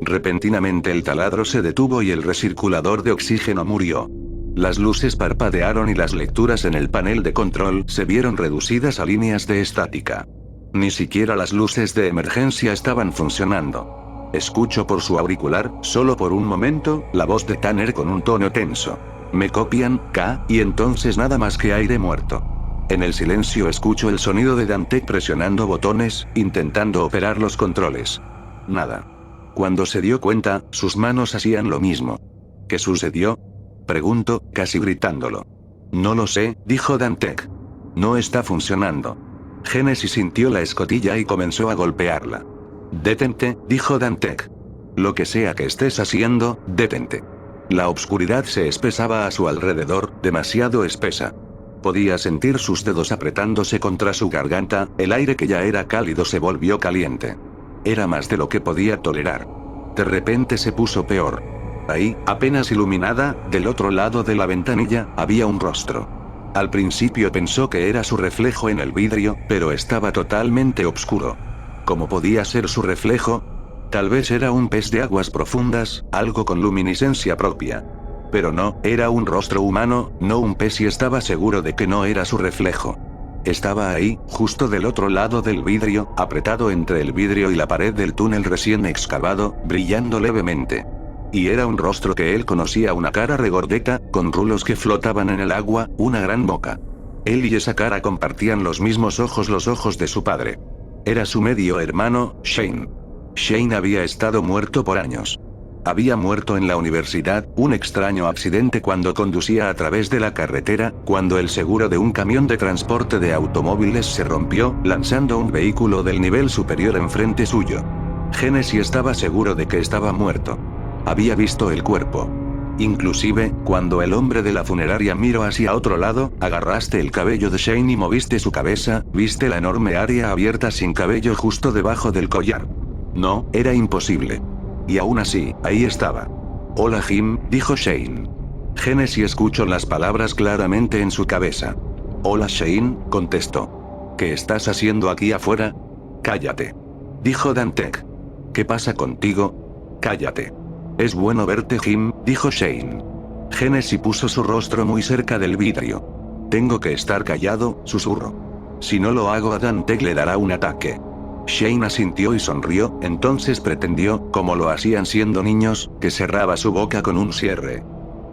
Repentinamente el taladro se detuvo y el recirculador de oxígeno murió. Las luces parpadearon y las lecturas en el panel de control se vieron reducidas a líneas de estática. Ni siquiera las luces de emergencia estaban funcionando. Escucho por su auricular, solo por un momento, la voz de Tanner con un tono tenso. Me copian, K, y entonces nada más que aire muerto. En el silencio escucho el sonido de Dantec presionando botones, intentando operar los controles. Nada. Cuando se dio cuenta, sus manos hacían lo mismo. ¿Qué sucedió?, preguntó, casi gritándolo. No lo sé, dijo Dantec. No está funcionando. Génesis sintió la escotilla y comenzó a golpearla. Detente, dijo Dantec. Lo que sea que estés haciendo, detente. La obscuridad se espesaba a su alrededor, demasiado espesa. Podía sentir sus dedos apretándose contra su garganta, el aire que ya era cálido se volvió caliente. Era más de lo que podía tolerar. De repente se puso peor. Ahí, apenas iluminada, del otro lado de la ventanilla, había un rostro. Al principio pensó que era su reflejo en el vidrio, pero estaba totalmente oscuro. ¿Cómo podía ser su reflejo? Tal vez era un pez de aguas profundas, algo con luminiscencia propia. Pero no, era un rostro humano, no un pez, y estaba seguro de que no era su reflejo. Estaba ahí, justo del otro lado del vidrio, apretado entre el vidrio y la pared del túnel recién excavado, brillando levemente. Y era un rostro que él conocía, una cara regordeta, con rulos que flotaban en el agua, una gran boca. Él y esa cara compartían los mismos ojos, los ojos de su padre. Era su medio hermano, Shane. Shane había estado muerto por años. Había muerto en la universidad, un extraño accidente cuando conducía a través de la carretera, cuando el seguro de un camión de transporte de automóviles se rompió, lanzando un vehículo del nivel superior enfrente suyo. Génesis estaba seguro de que estaba muerto. Había visto el cuerpo. Inclusive, cuando el hombre de la funeraria miró hacia otro lado, agarraste el cabello de Shane y moviste su cabeza, viste la enorme área abierta sin cabello justo debajo del collar. No, era imposible. Y aún así, ahí estaba. Hola Jim, dijo Shane. Génesis escuchó las palabras claramente en su cabeza. Hola Shane, contestó. ¿Qué estás haciendo aquí afuera? Cállate. Dijo Dantec. ¿Qué pasa contigo? Cállate. Es bueno verte Jim, dijo Shane. Génesis puso su rostro muy cerca del vidrio. Tengo que estar callado, susurró. Si no lo hago a Dantec le dará un ataque. Shane asintió y sonrió, entonces pretendió, como lo hacían siendo niños, que cerraba su boca con un cierre.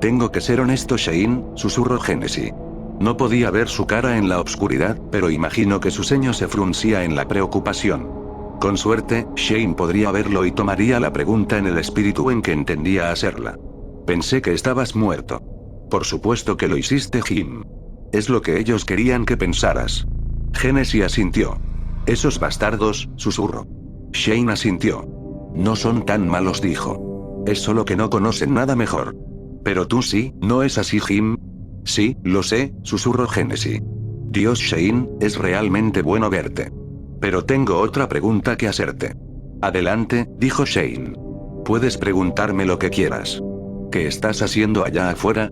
Tengo que ser honesto Shane, susurró Génesis. No podía ver su cara en la oscuridad, pero imagino que su ceño se fruncía en la preocupación. Con suerte, Shane podría verlo y tomaría la pregunta en el espíritu en que entendía hacerla. Pensé que estabas muerto. Por supuesto que lo hiciste Jim. Es lo que ellos querían que pensaras. Genesis asintió. Esos bastardos, susurró. Shane asintió. No son tan malos, dijo. Es solo que no conocen nada mejor. Pero tú sí, ¿no es así, Jim? Sí, lo sé, susurró Genesis. Dios, Shane, es realmente bueno verte. Pero tengo otra pregunta que hacerte. Adelante, dijo Shane. Puedes preguntarme lo que quieras. ¿Qué estás haciendo allá afuera?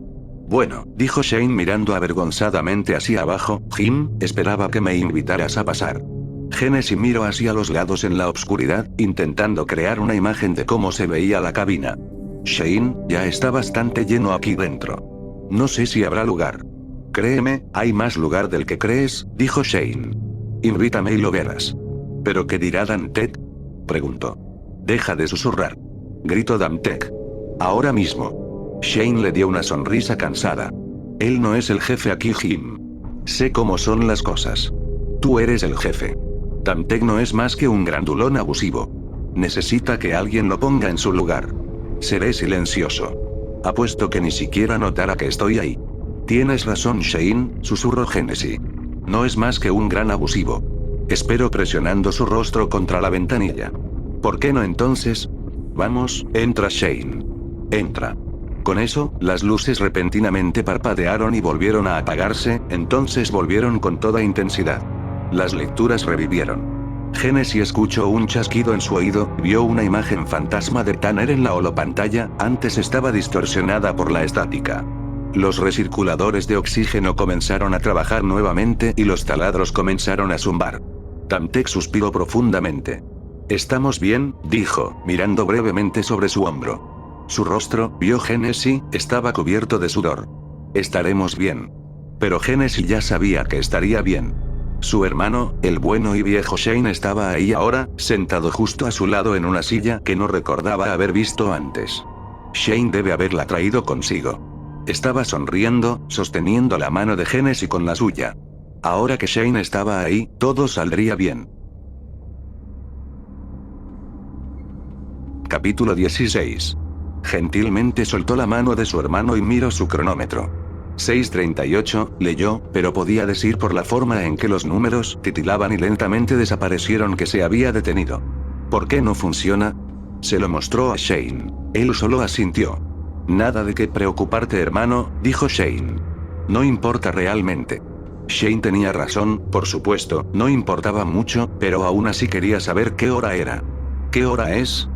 Bueno, dijo Shane mirando avergonzadamente hacia abajo. Jim, esperaba que me invitaras a pasar. Genesis miró hacia los lados en la oscuridad, intentando crear una imagen de cómo se veía la cabina. Shane, ya está bastante lleno aquí dentro. No sé si habrá lugar. Créeme, hay más lugar del que crees, dijo Shane. Invítame y lo verás. ¿Pero qué dirá Dantec? Preguntó. Deja de susurrar. Gritó Dantec. Ahora mismo. Shane le dio una sonrisa cansada. Él no es el jefe aquí, Jim. Sé cómo son las cosas. Tú eres el jefe. Dantec no es más que un grandulón abusivo. Necesita que alguien lo ponga en su lugar. Seré silencioso. Apuesto que ni siquiera notará que estoy ahí. Tienes razón, Shane, susurró Genesis. No es más que un gran abusivo. Espero presionando su rostro contra la ventanilla. ¿Por qué no entonces? Vamos, entra Shane. Entra. Con eso, las luces repentinamente parpadearon y volvieron a apagarse, entonces volvieron con toda intensidad. Las lecturas revivieron. Genesis escuchó un chasquido en su oído, vio una imagen fantasma de Tanner en la holopantalla, antes estaba distorsionada por la estática. Los recirculadores de oxígeno comenzaron a trabajar nuevamente y los taladros comenzaron a zumbar. Dantec suspiró profundamente. «¿Estamos bien?», dijo, mirando brevemente sobre su hombro. Su rostro, vio Genesis, estaba cubierto de sudor. «Estaremos bien». Pero Genesis ya sabía que estaría bien. Su hermano, el bueno y viejo Shane, estaba ahí ahora, sentado justo a su lado en una silla que no recordaba haber visto antes. Shane debe haberla traído consigo. Estaba sonriendo, sosteniendo la mano de Genesis con la suya. Ahora que Shane estaba ahí, todo saldría bien. Capítulo 16. Gentilmente soltó la mano de su hermano y miró su cronómetro. 6:38, leyó, pero podía decir por la forma en que los números titilaban y lentamente desaparecieron que se había detenido. ¿Por qué no funciona? Se lo mostró a Shane. Él solo asintió. Nada de qué preocuparte, hermano, dijo Shane. No importa realmente. Shane tenía razón, por supuesto, no importaba mucho, pero aún así quería saber qué hora era. ¿Qué hora es?,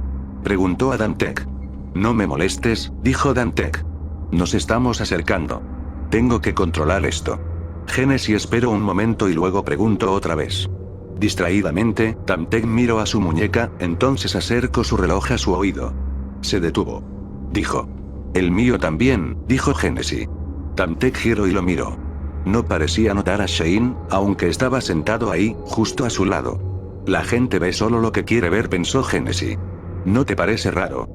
preguntó a Dantec. No me molestes, dijo Dantec. Nos estamos acercando. Tengo que controlar esto. Genesis esperó un momento y luego preguntó otra vez. Distraídamente, Dantec miró a su muñeca, entonces acercó su reloj a su oído. Se detuvo. Dijo. El mío también, dijo Genesis. Dantec giró y lo miró. No parecía notar a Shane, aunque estaba sentado ahí, justo a su lado. La gente ve solo lo que quiere ver, pensó Genesis. ¿No te parece raro?,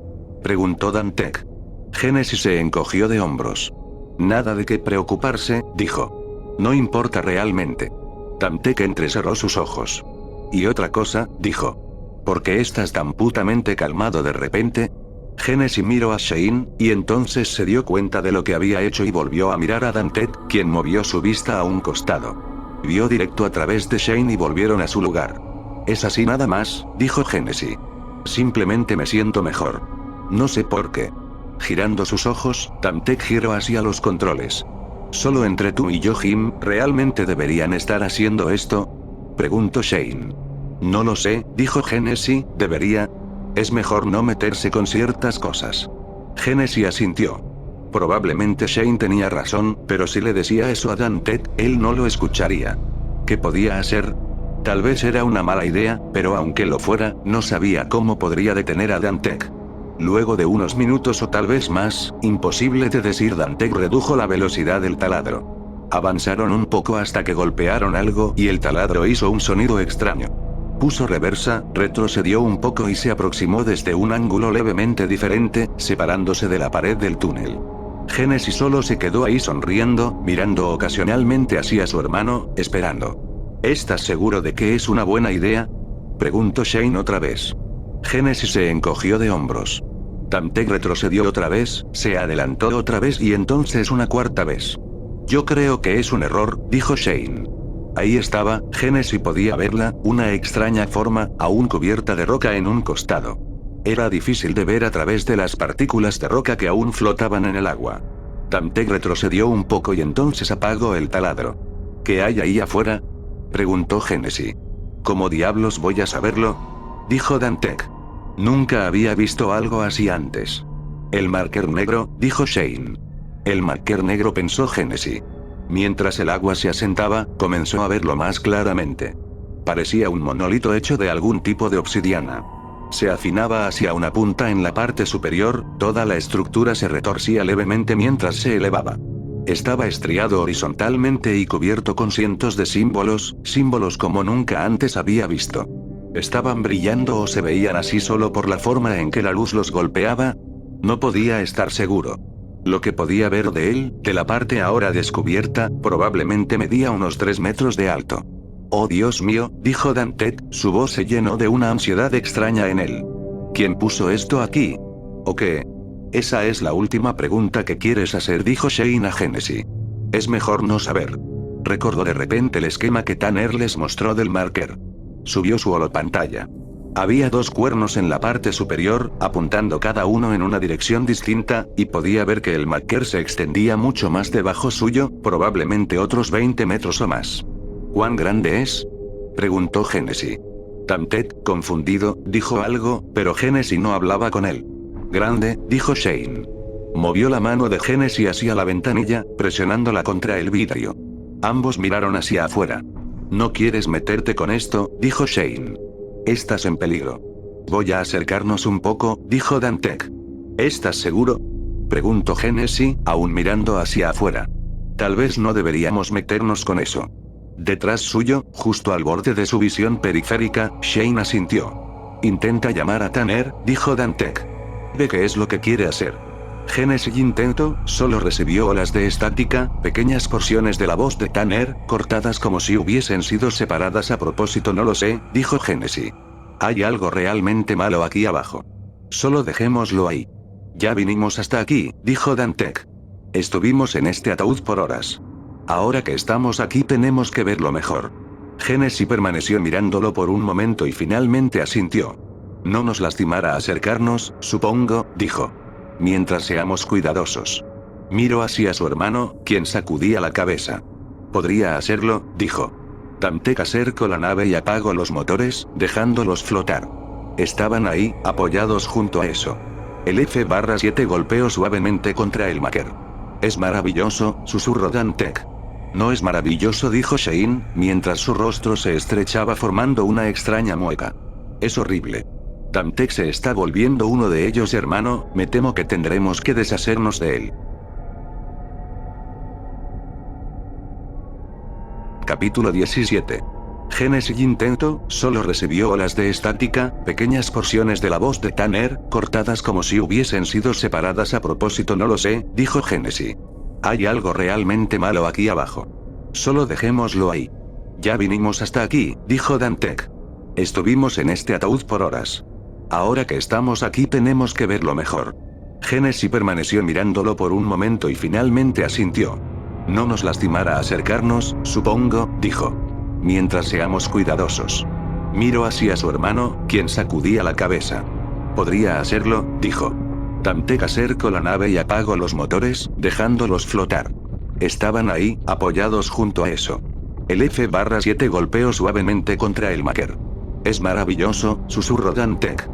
preguntó Dantec. Genesis se encogió de hombros. Nada de qué preocuparse, dijo. No importa realmente. Dantec entrecerró sus ojos. Y otra cosa, dijo. ¿Por qué estás tan putamente calmado de repente? Genesis miró a Shane, y entonces se dio cuenta de lo que había hecho y volvió a mirar a Dantec, quien movió su vista a un costado. Vio directo a través de Shane y volvieron a su lugar. Es así nada más, dijo Genesis. Simplemente me siento mejor. No sé por qué. Girando sus ojos, Dantec giró hacia los controles. Solo entre tú y yo, Jim, ¿realmente deberían estar haciendo esto?, preguntó Shane. No lo sé, dijo Genesis, ¿debería? Es mejor no meterse con ciertas cosas. Genesis asintió. Probablemente Shane tenía razón, pero si le decía eso a Dantec, él no lo escucharía. ¿Qué podía hacer? Tal vez era una mala idea, pero aunque lo fuera, no sabía cómo podría detener a Dantec. Luego de unos minutos o tal vez más, imposible de decir, Dantec redujo la velocidad del taladro. Avanzaron un poco hasta que golpearon algo y el taladro hizo un sonido extraño. Puso reversa, retrocedió un poco y se aproximó desde un ángulo levemente diferente, separándose de la pared del túnel. Genesis solo se quedó ahí sonriendo, mirando ocasionalmente hacia su hermano, esperando. ¿Estás seguro de que es una buena idea?, preguntó Shane otra vez. Genesis se encogió de hombros. Dantec retrocedió otra vez, se adelantó otra vez y entonces una cuarta vez. Yo creo que es un error, dijo Shane. Ahí estaba, Genesis podía verla, una extraña forma, aún cubierta de roca en un costado. Era difícil de ver a través de las partículas de roca que aún flotaban en el agua. Dantec retrocedió un poco y entonces apagó el taladro. ¿Qué hay ahí afuera?, preguntó Genesis. ¿Cómo diablos voy a saberlo?, dijo Dantec. Nunca había visto algo así antes. El marker negro, dijo Shane. El marker negro, pensó Genesis. Mientras el agua se asentaba, comenzó a verlo más claramente. Parecía un monolito hecho de algún tipo de obsidiana. Se afinaba hacia una punta en la parte superior, toda la estructura se retorcía levemente mientras se elevaba. Estaba estriado horizontalmente y cubierto con cientos de símbolos como nunca antes había visto. ¿Estaban brillando o se veían así solo por la forma en que la luz los golpeaba? No podía estar seguro. Lo que podía ver de él, de la parte ahora descubierta, probablemente medía unos 3 metros de alto. «Oh Dios mío», dijo Dantec, su voz se llenó de una ansiedad extraña en él. ¿Quién puso esto aquí? ¿O qué? Esa es la última pregunta que quieres hacer, dijo Shane a Genesis. Es mejor no saber. Recordó de repente el esquema que Tanner les mostró del marker. Subió su holopantalla. Había 2 cuernos en la parte superior, apuntando cada uno en una dirección distinta, y podía ver que el marker se extendía mucho más debajo suyo, probablemente otros 20 metros o más. ¿Cuán grande es?, preguntó Genesis. Dantec, confundido, dijo algo, pero Genesis no hablaba con él. Grande, dijo Shane. Movió la mano de Genesis hacia la ventanilla, presionándola contra el vidrio. Ambos miraron hacia afuera. «No quieres meterte con esto», dijo Shane. «Estás en peligro». «Voy a acercarnos un poco», dijo Dantec. «¿Estás seguro?», preguntó Genesis, aún mirando hacia afuera. «Tal vez no deberíamos meternos con eso». Detrás suyo, justo al borde de su visión periférica, Shane asintió. «Intenta llamar a Tanner», dijo Dantec. «Ve qué es lo que quiere hacer». Genesis intentó, solo recibió olas de estática, pequeñas porciones de la voz de Tanner, cortadas como si hubiesen sido separadas a propósito. «No lo sé», dijo Genesis. «Hay algo realmente malo aquí abajo. Solo dejémoslo ahí». «Ya vinimos hasta aquí», dijo Dantec. «Estuvimos en este ataúd por horas. Ahora que estamos aquí tenemos que verlo mejor». Genesis permaneció mirándolo por un momento y finalmente asintió. «No nos lastimará acercarnos, supongo», dijo. «Mientras seamos cuidadosos». Miró hacia su hermano, quien sacudía la cabeza. «Podría hacerlo», dijo. Dantec acercó la nave y apagó los motores, dejándolos flotar. Estaban ahí, apoyados junto a eso. El F-7 golpeó suavemente contra el marker. «Es maravilloso», susurró Dantec. «No es maravilloso», dijo Shane, mientras su rostro se estrechaba formando una extraña mueca. «Es horrible». Dantec se está volviendo uno de ellos, hermano, me temo que tendremos que deshacernos de él. Capítulo 17. Genesis intento, solo recibió olas de estática, pequeñas porciones de la voz de Tanner, cortadas como si hubiesen sido separadas a propósito. «No lo sé», dijo Genesis. «Hay algo realmente malo aquí abajo. Solo dejémoslo ahí». «Ya vinimos hasta aquí», dijo Dantec. «Estuvimos en este ataúd por horas. Ahora que estamos aquí tenemos que verlo mejor». Genesis permaneció mirándolo por un momento y finalmente asintió. «No nos lastimará acercarnos, supongo», dijo. «Mientras seamos cuidadosos». Miró hacia su hermano, quien sacudía la cabeza. «Podría hacerlo», dijo. Dantec acercó la nave y apagó los motores, dejándolos flotar. Estaban ahí, apoyados junto a eso. El F-7 golpeó suavemente contra el marker. «Es maravilloso», susurró Dantec.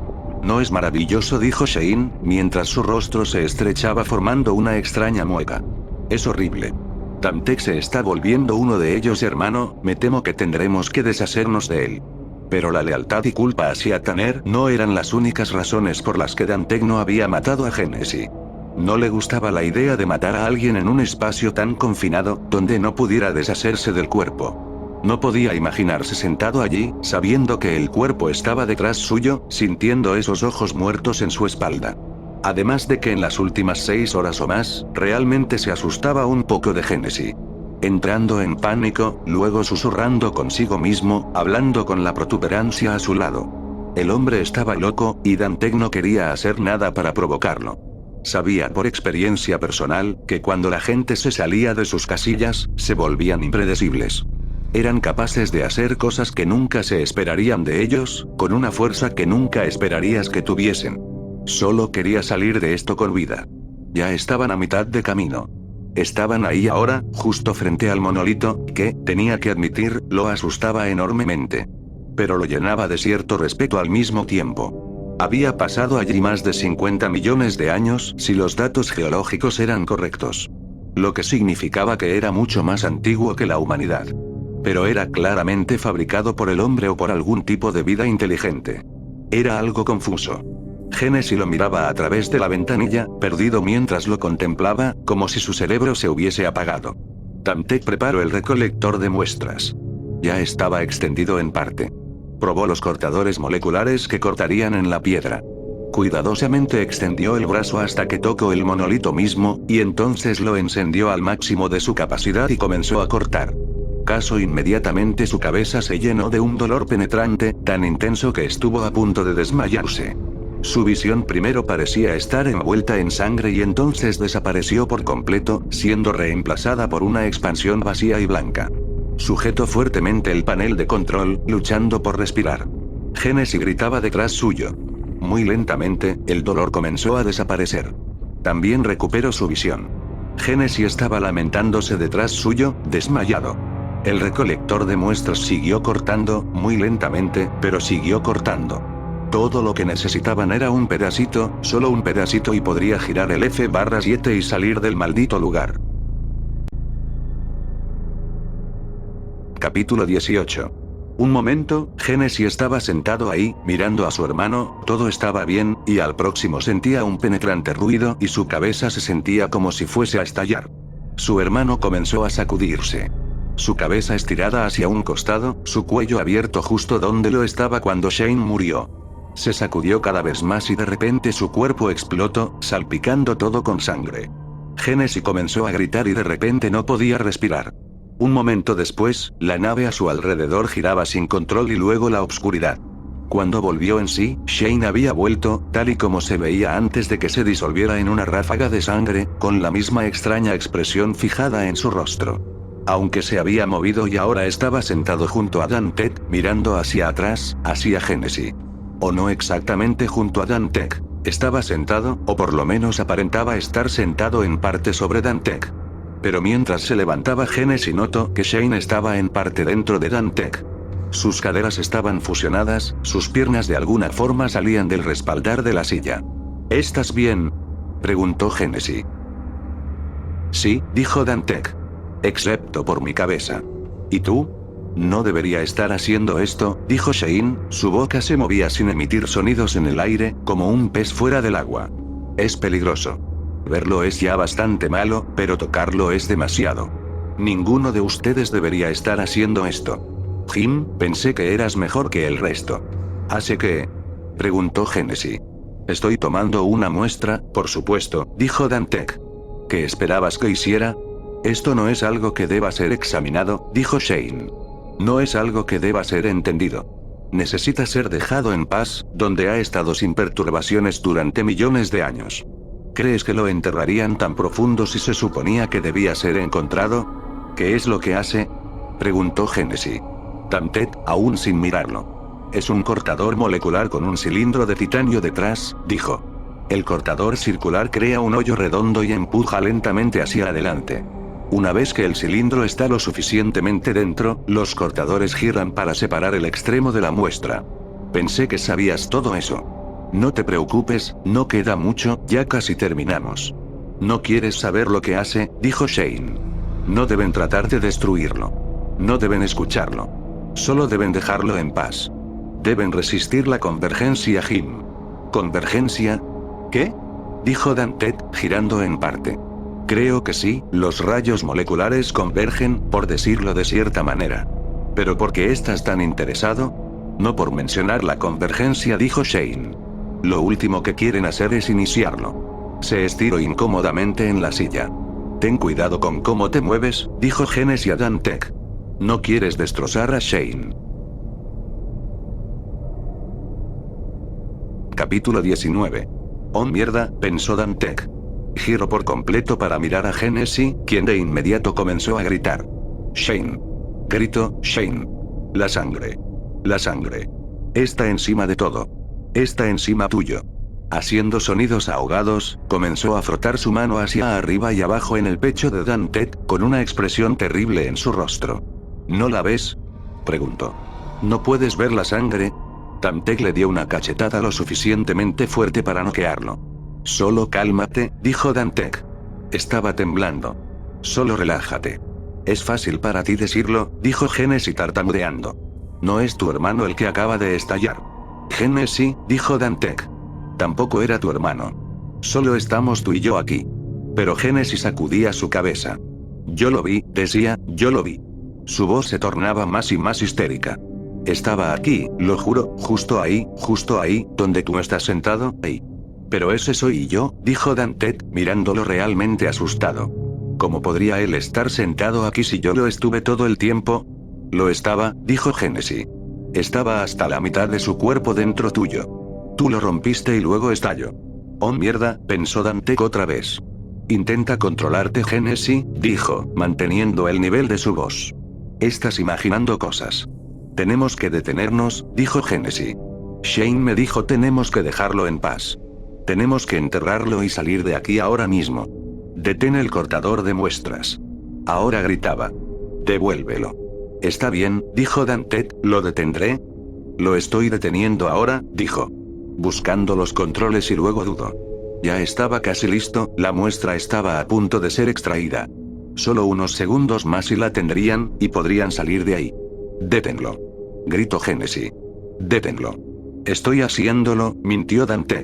«No es maravilloso», dijo Shane, mientras su rostro se estrechaba formando una extraña mueca. «Es horrible». Dantec se está volviendo uno de ellos, hermano, me temo que tendremos que deshacernos de él. Pero la lealtad y culpa hacia Tanner no eran las únicas razones por las que Dantec no había matado a Genesis. No le gustaba la idea de matar a alguien en un espacio tan confinado, donde no pudiera deshacerse del cuerpo. No podía imaginarse sentado allí, sabiendo que el cuerpo estaba detrás suyo, sintiendo esos ojos muertos en su espalda. Además de que en las últimas 6 horas o más, realmente se asustaba un poco de Genesis. Entrando en pánico, luego susurrando consigo mismo, hablando con la protuberancia a su lado. El hombre estaba loco, y Dantec no quería hacer nada para provocarlo. Sabía por experiencia personal, que cuando la gente se salía de sus casillas, se volvían impredecibles. Eran capaces de hacer cosas que nunca se esperarían de ellos, con una fuerza que nunca esperarías que tuviesen. Solo quería salir de esto con vida. Ya estaban a mitad de camino. Estaban ahí ahora, justo frente al monolito, que, tenía que admitir, lo asustaba enormemente. Pero lo llenaba de cierto respeto al mismo tiempo. Había pasado allí más de 50 millones de años, si los datos geológicos eran correctos. Lo que significaba que era mucho más antiguo que la humanidad. Pero era claramente fabricado por el hombre o por algún tipo de vida inteligente. Era algo confuso. Génesis lo miraba a través de la ventanilla, perdido mientras lo contemplaba, como si su cerebro se hubiese apagado. Dantec preparó el recolector de muestras. Ya estaba extendido en parte. Probó los cortadores moleculares que cortarían en la piedra. Cuidadosamente extendió el brazo hasta que tocó el monolito mismo, y entonces lo encendió al máximo de su capacidad y comenzó a cortar. Casi inmediatamente su cabeza se llenó de un dolor penetrante, tan intenso que estuvo a punto de desmayarse. Su visión primero parecía estar envuelta en sangre y entonces desapareció por completo, siendo reemplazada por una expansión vacía y blanca. Sujetó fuertemente el panel de control, luchando por respirar. Génesis gritaba detrás suyo. Muy lentamente, el dolor comenzó a desaparecer. También recuperó su visión. Génesis estaba lamentándose detrás suyo, desmayado. El recolector de muestras siguió cortando, muy lentamente, pero siguió cortando. Todo lo que necesitaban era un pedacito, solo un pedacito y podría girar el F-7 y salir del maldito lugar. Capítulo 18. Un momento, Génesis estaba sentado ahí, mirando a su hermano, todo estaba bien, y al próximo sentía un penetrante ruido y su cabeza se sentía como si fuese a estallar. Su hermano comenzó a sacudirse. Su cabeza estirada hacia un costado, su cuello abierto justo donde lo estaba cuando Shane murió. Se sacudió cada vez más y de repente su cuerpo explotó, salpicando todo con sangre. Génesis comenzó a gritar y de repente no podía respirar. Un momento después, la nave a su alrededor giraba sin control y luego la obscuridad. Cuando volvió en sí, Shane había vuelto, tal y como se veía antes de que se disolviera en una ráfaga de sangre, con la misma extraña expresión fijada en su rostro. Aunque se había movido y ahora estaba sentado junto a Dantec, mirando hacia atrás, hacia Génesis. O no exactamente junto a Dantec. Estaba sentado, o por lo menos aparentaba estar sentado en parte sobre Dantec. Pero mientras se levantaba Génesis notó que Shane estaba en parte dentro de Dantec. Sus caderas estaban fusionadas, sus piernas de alguna forma salían del respaldar de la silla. ¿Estás bien?, preguntó Génesis. Sí, dijo Dantec. Excepto por mi cabeza. ¿Y tú? No debería estar haciendo esto, dijo Shane, su boca se movía sin emitir sonidos en el aire, como un pez fuera del agua. Es peligroso. Verlo es ya bastante malo, pero tocarlo es demasiado. Ninguno de ustedes debería estar haciendo esto. Jim, pensé que eras mejor que el resto. ¿Hace qué?, preguntó Génesis. Estoy tomando una muestra, por supuesto, dijo Dantec. ¿Qué esperabas que hiciera? Esto no es algo que deba ser examinado, dijo Shane. No es algo que deba ser entendido. Necesita ser dejado en paz, donde ha estado sin perturbaciones durante millones de años. ¿Crees que lo enterrarían tan profundo si se suponía que debía ser encontrado? ¿Qué es lo que hace?, preguntó Génesis. Dantec, aún sin mirarlo. Es un cortador molecular con un cilindro de titanio detrás, dijo. El cortador circular crea un hoyo redondo y empuja lentamente hacia adelante. Una vez que el cilindro está lo suficientemente dentro, los cortadores giran para separar el extremo de la muestra. Pensé que sabías todo eso. No te preocupes, no queda mucho, ya casi terminamos. ¿No quieres saber lo que hace?, dijo Shane. No deben tratar de destruirlo. No deben escucharlo. Solo deben dejarlo en paz. Deben resistir la convergencia, Jim. ¿Convergencia? ¿Qué?, dijo Dantec, girando en parte. Creo que sí, los rayos moleculares convergen, por decirlo de cierta manera. ¿Pero por qué estás tan interesado? No por mencionar la convergencia, dijo Shane. Lo último que quieren hacer es iniciarlo. Se estiró incómodamente en la silla. Ten cuidado con cómo te mueves, dijo Génesis a Dantec. No quieres destrozar a Shane. Capítulo 19. Oh mierda, pensó Dantec. Giró por completo para mirar a Genesis, quien de inmediato comenzó a gritar. Shane. Gritó, Shane. La sangre. La sangre. Está encima de todo. Está encima tuyo. Haciendo sonidos ahogados, comenzó a frotar su mano hacia arriba y abajo en el pecho de Dante, con una expresión terrible en su rostro. ¿No la ves?, preguntó. ¿No puedes ver la sangre? Dante le dio una cachetada lo suficientemente fuerte para noquearlo. Solo cálmate, dijo Dante. Estaba temblando. Solo relájate. Es fácil para ti decirlo, dijo Genesis tartamudeando. No es tu hermano el que acaba de estallar. Genesis, dijo Dante. Tampoco era tu hermano. Solo estamos tú y yo aquí. Pero Genesis sacudía su cabeza. Yo lo vi, decía, yo lo vi. Su voz se tornaba más y más histérica. Estaba aquí, lo juro, justo ahí, donde tú estás sentado, ahí. Pero ese soy yo, dijo Dante, mirándolo realmente asustado. ¿Cómo podría él estar sentado aquí si yo lo estuve todo el tiempo? Lo estaba, dijo Genesis. Estaba hasta la mitad de su cuerpo dentro tuyo. Tú lo rompiste y luego estalló. Oh mierda, pensó Dante otra vez. Intenta controlarte, Genesis, dijo, manteniendo el nivel de su voz. Estás imaginando cosas. Tenemos que detenernos, dijo Genesis. Shane me dijo tenemos que dejarlo en paz. Tenemos que enterrarlo y salir de aquí ahora mismo. Detén el cortador de muestras. Ahora gritaba. Devuélvelo. Está bien, dijo Dante, lo detendré. Lo estoy deteniendo ahora, dijo. Buscando los controles y luego dudó. Ya estaba casi listo, la muestra estaba a punto de ser extraída. Solo unos segundos más y la tendrían, y podrían salir de ahí. Deténlo. Gritó Genesis. Deténlo. Estoy haciéndolo, mintió Dante.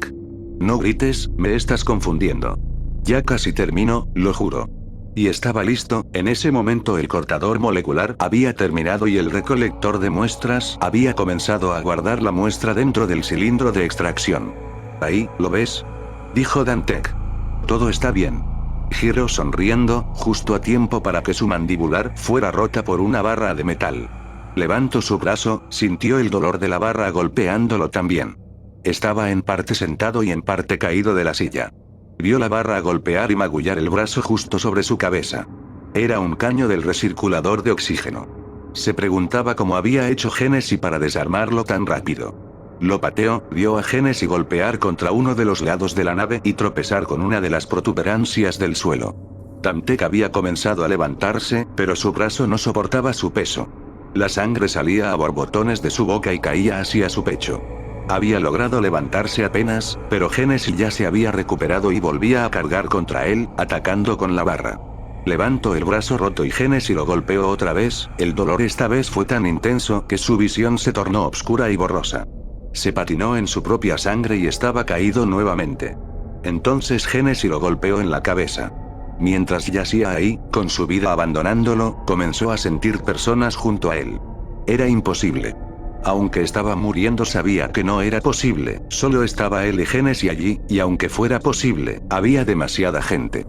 No grites, me estás confundiendo. Ya casi termino, lo juro. Y estaba listo, en ese momento el cortador molecular había terminado y el recolector de muestras había comenzado a guardar la muestra dentro del cilindro de extracción. Ahí, ¿lo ves?, dijo Dante. Todo está bien. Giró sonriendo, justo a tiempo para que su mandibular fuera rota por una barra de metal. Levantó su brazo, sintió el dolor de la barra golpeándolo también. Estaba en parte sentado y en parte caído de la silla. Vio la barra golpear y magullar el brazo justo sobre su cabeza. Era un caño del recirculador de oxígeno. Se preguntaba cómo había hecho Genesis para desarmarlo tan rápido. Lo pateó, vio a Genesis golpear contra uno de los lados de la nave y tropezar con una de las protuberancias del suelo. Dante había comenzado a levantarse, pero su brazo no soportaba su peso. La sangre salía a borbotones de su boca y caía hacia su pecho. Había logrado levantarse apenas, pero Genesis ya se había recuperado y volvía a cargar contra él, atacando con la barra. Levantó el brazo roto y Genesis lo golpeó otra vez, el dolor esta vez fue tan intenso que su visión se tornó oscura y borrosa. Se patinó en su propia sangre y estaba caído nuevamente. Entonces Genesis lo golpeó en la cabeza. Mientras yacía ahí, con su vida abandonándolo, comenzó a sentir personas junto a él. Era imposible. Aunque estaba muriendo sabía que no era posible, solo estaba él y Genesis allí, y aunque fuera posible, había demasiada gente.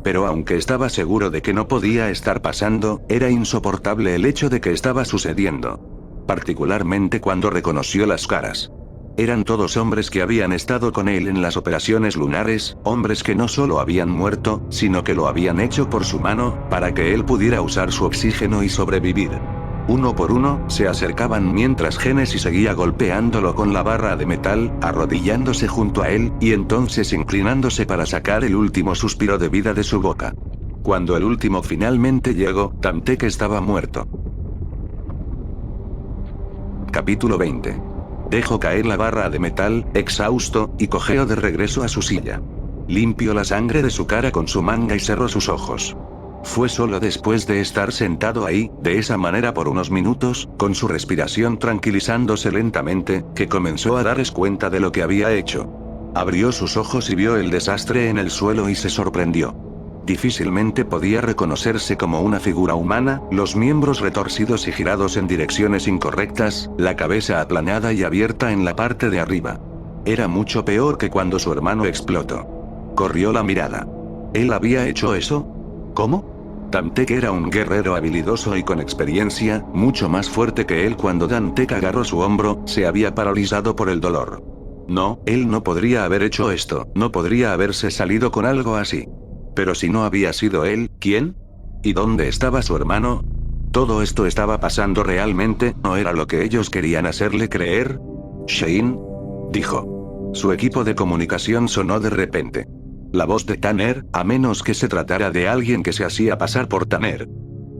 Pero aunque estaba seguro de que no podía estar pasando, era insoportable el hecho de que estaba sucediendo. Particularmente cuando reconoció las caras. Eran todos hombres que habían estado con él en las operaciones lunares, hombres que no solo habían muerto, sino que lo habían hecho por su mano, para que él pudiera usar su oxígeno y sobrevivir. Uno por uno, se acercaban mientras Genesis seguía golpeándolo con la barra de metal, arrodillándose junto a él, y entonces inclinándose para sacar el último suspiro de vida de su boca. Cuando el último finalmente llegó, Dante estaba muerto. Capítulo 20. Dejó caer la barra de metal, exhausto, y cojeó de regreso a su silla. Limpió la sangre de su cara con su manga y cerró sus ojos. Fue solo después de estar sentado ahí, de esa manera por unos minutos, con su respiración tranquilizándose lentamente, que comenzó a darse cuenta de lo que había hecho. Abrió sus ojos y vio el desastre en el suelo y se sorprendió. Difícilmente podía reconocerse como una figura humana, los miembros retorcidos y girados en direcciones incorrectas, la cabeza aplanada y abierta en la parte de arriba. Era mucho peor que cuando su hermano explotó. Corrió la mirada. ¿Él había hecho eso? ¿Cómo? Dante era un guerrero habilidoso y con experiencia, mucho más fuerte que él. Cuando Dante agarró su hombro, se había paralizado por el dolor. No, él no podría haber hecho esto, no podría haberse salido con algo así. Pero si no había sido él, ¿quién? ¿Y dónde estaba su hermano? ¿Todo esto estaba pasando realmente? ¿No era lo que ellos querían hacerle creer? Shane, dijo. Su equipo de comunicación sonó de repente. La voz de Tanner, a menos que se tratara de alguien que se hacía pasar por Tanner.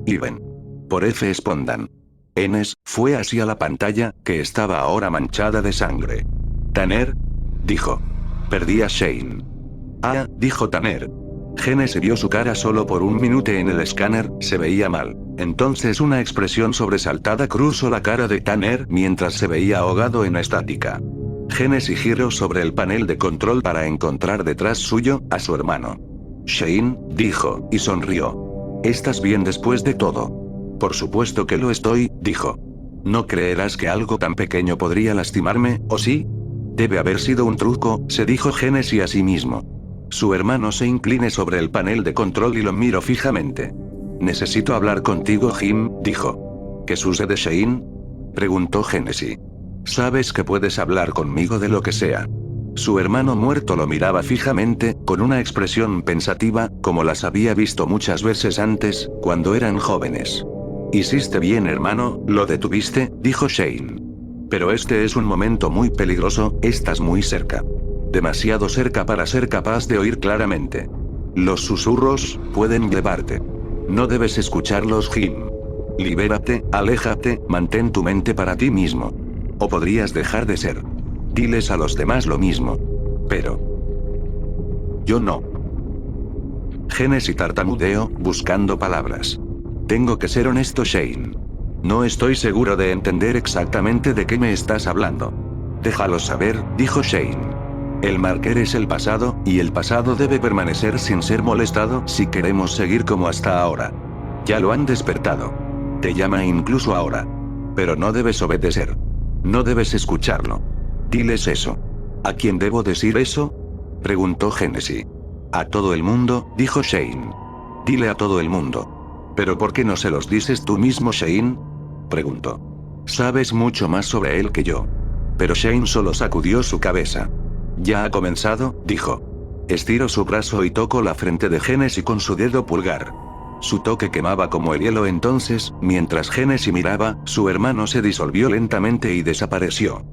Iben. Por F. Spondan. Enes, fue hacia la pantalla, que estaba ahora manchada de sangre. Tanner, dijo. Perdí a Shane. Ah, dijo Tanner. Genes vio su cara solo por un minuto en el escáner, se veía mal. Entonces una expresión sobresaltada cruzó la cara de Tanner mientras se veía ahogado en estática. Genes giró sobre el panel de control para encontrar detrás suyo a su hermano. Shane, dijo, y sonrió. ¿Estás bien después de todo? Por supuesto que lo estoy, dijo. ¿No creerás que algo tan pequeño podría lastimarme, o sí? Debe haber sido un truco, se dijo Genes a sí mismo. Su hermano se inclinó sobre el panel de control y lo miró fijamente. Necesito hablar contigo, Jim, dijo. ¿Qué sucede, Shane? Preguntó Genesis. Sabes que puedes hablar conmigo de lo que sea. Su hermano muerto lo miraba fijamente, con una expresión pensativa, como las había visto muchas veces antes, cuando eran jóvenes. Hiciste bien, hermano, lo detuviste, dijo Shane. Pero este es un momento muy peligroso, estás muy cerca. Demasiado cerca para ser capaz de oír claramente. Los susurros pueden llevarte. No debes escucharlos, Jim. Libérate, aléjate, mantén tu mente para ti mismo. O podrías dejar de ser. Diles a los demás lo mismo. Pero yo no. Genes y tartamudeo, buscando palabras. Tengo que ser honesto, Shane. No estoy seguro de entender exactamente de qué me estás hablando. Déjalo saber, dijo Shane. El marker es el pasado, y el pasado debe permanecer sin ser molestado si queremos seguir como hasta ahora. Ya lo han despertado. Te llama incluso ahora. Pero no debes obedecer. No debes escucharlo. Diles eso. ¿A quién debo decir eso? Preguntó Genesis. A todo el mundo, dijo Shane. Dile a todo el mundo. ¿Pero por qué no se los dices tú mismo, Shane? Preguntó. Sabes mucho más sobre él que yo. Pero Shane solo sacudió su cabeza. Ya ha comenzado, dijo. Estiró su brazo y tocó la frente de Genesis con su dedo pulgar. Su toque quemaba como el hielo entonces, mientras Genesis miraba, su hermano se disolvió lentamente y desapareció.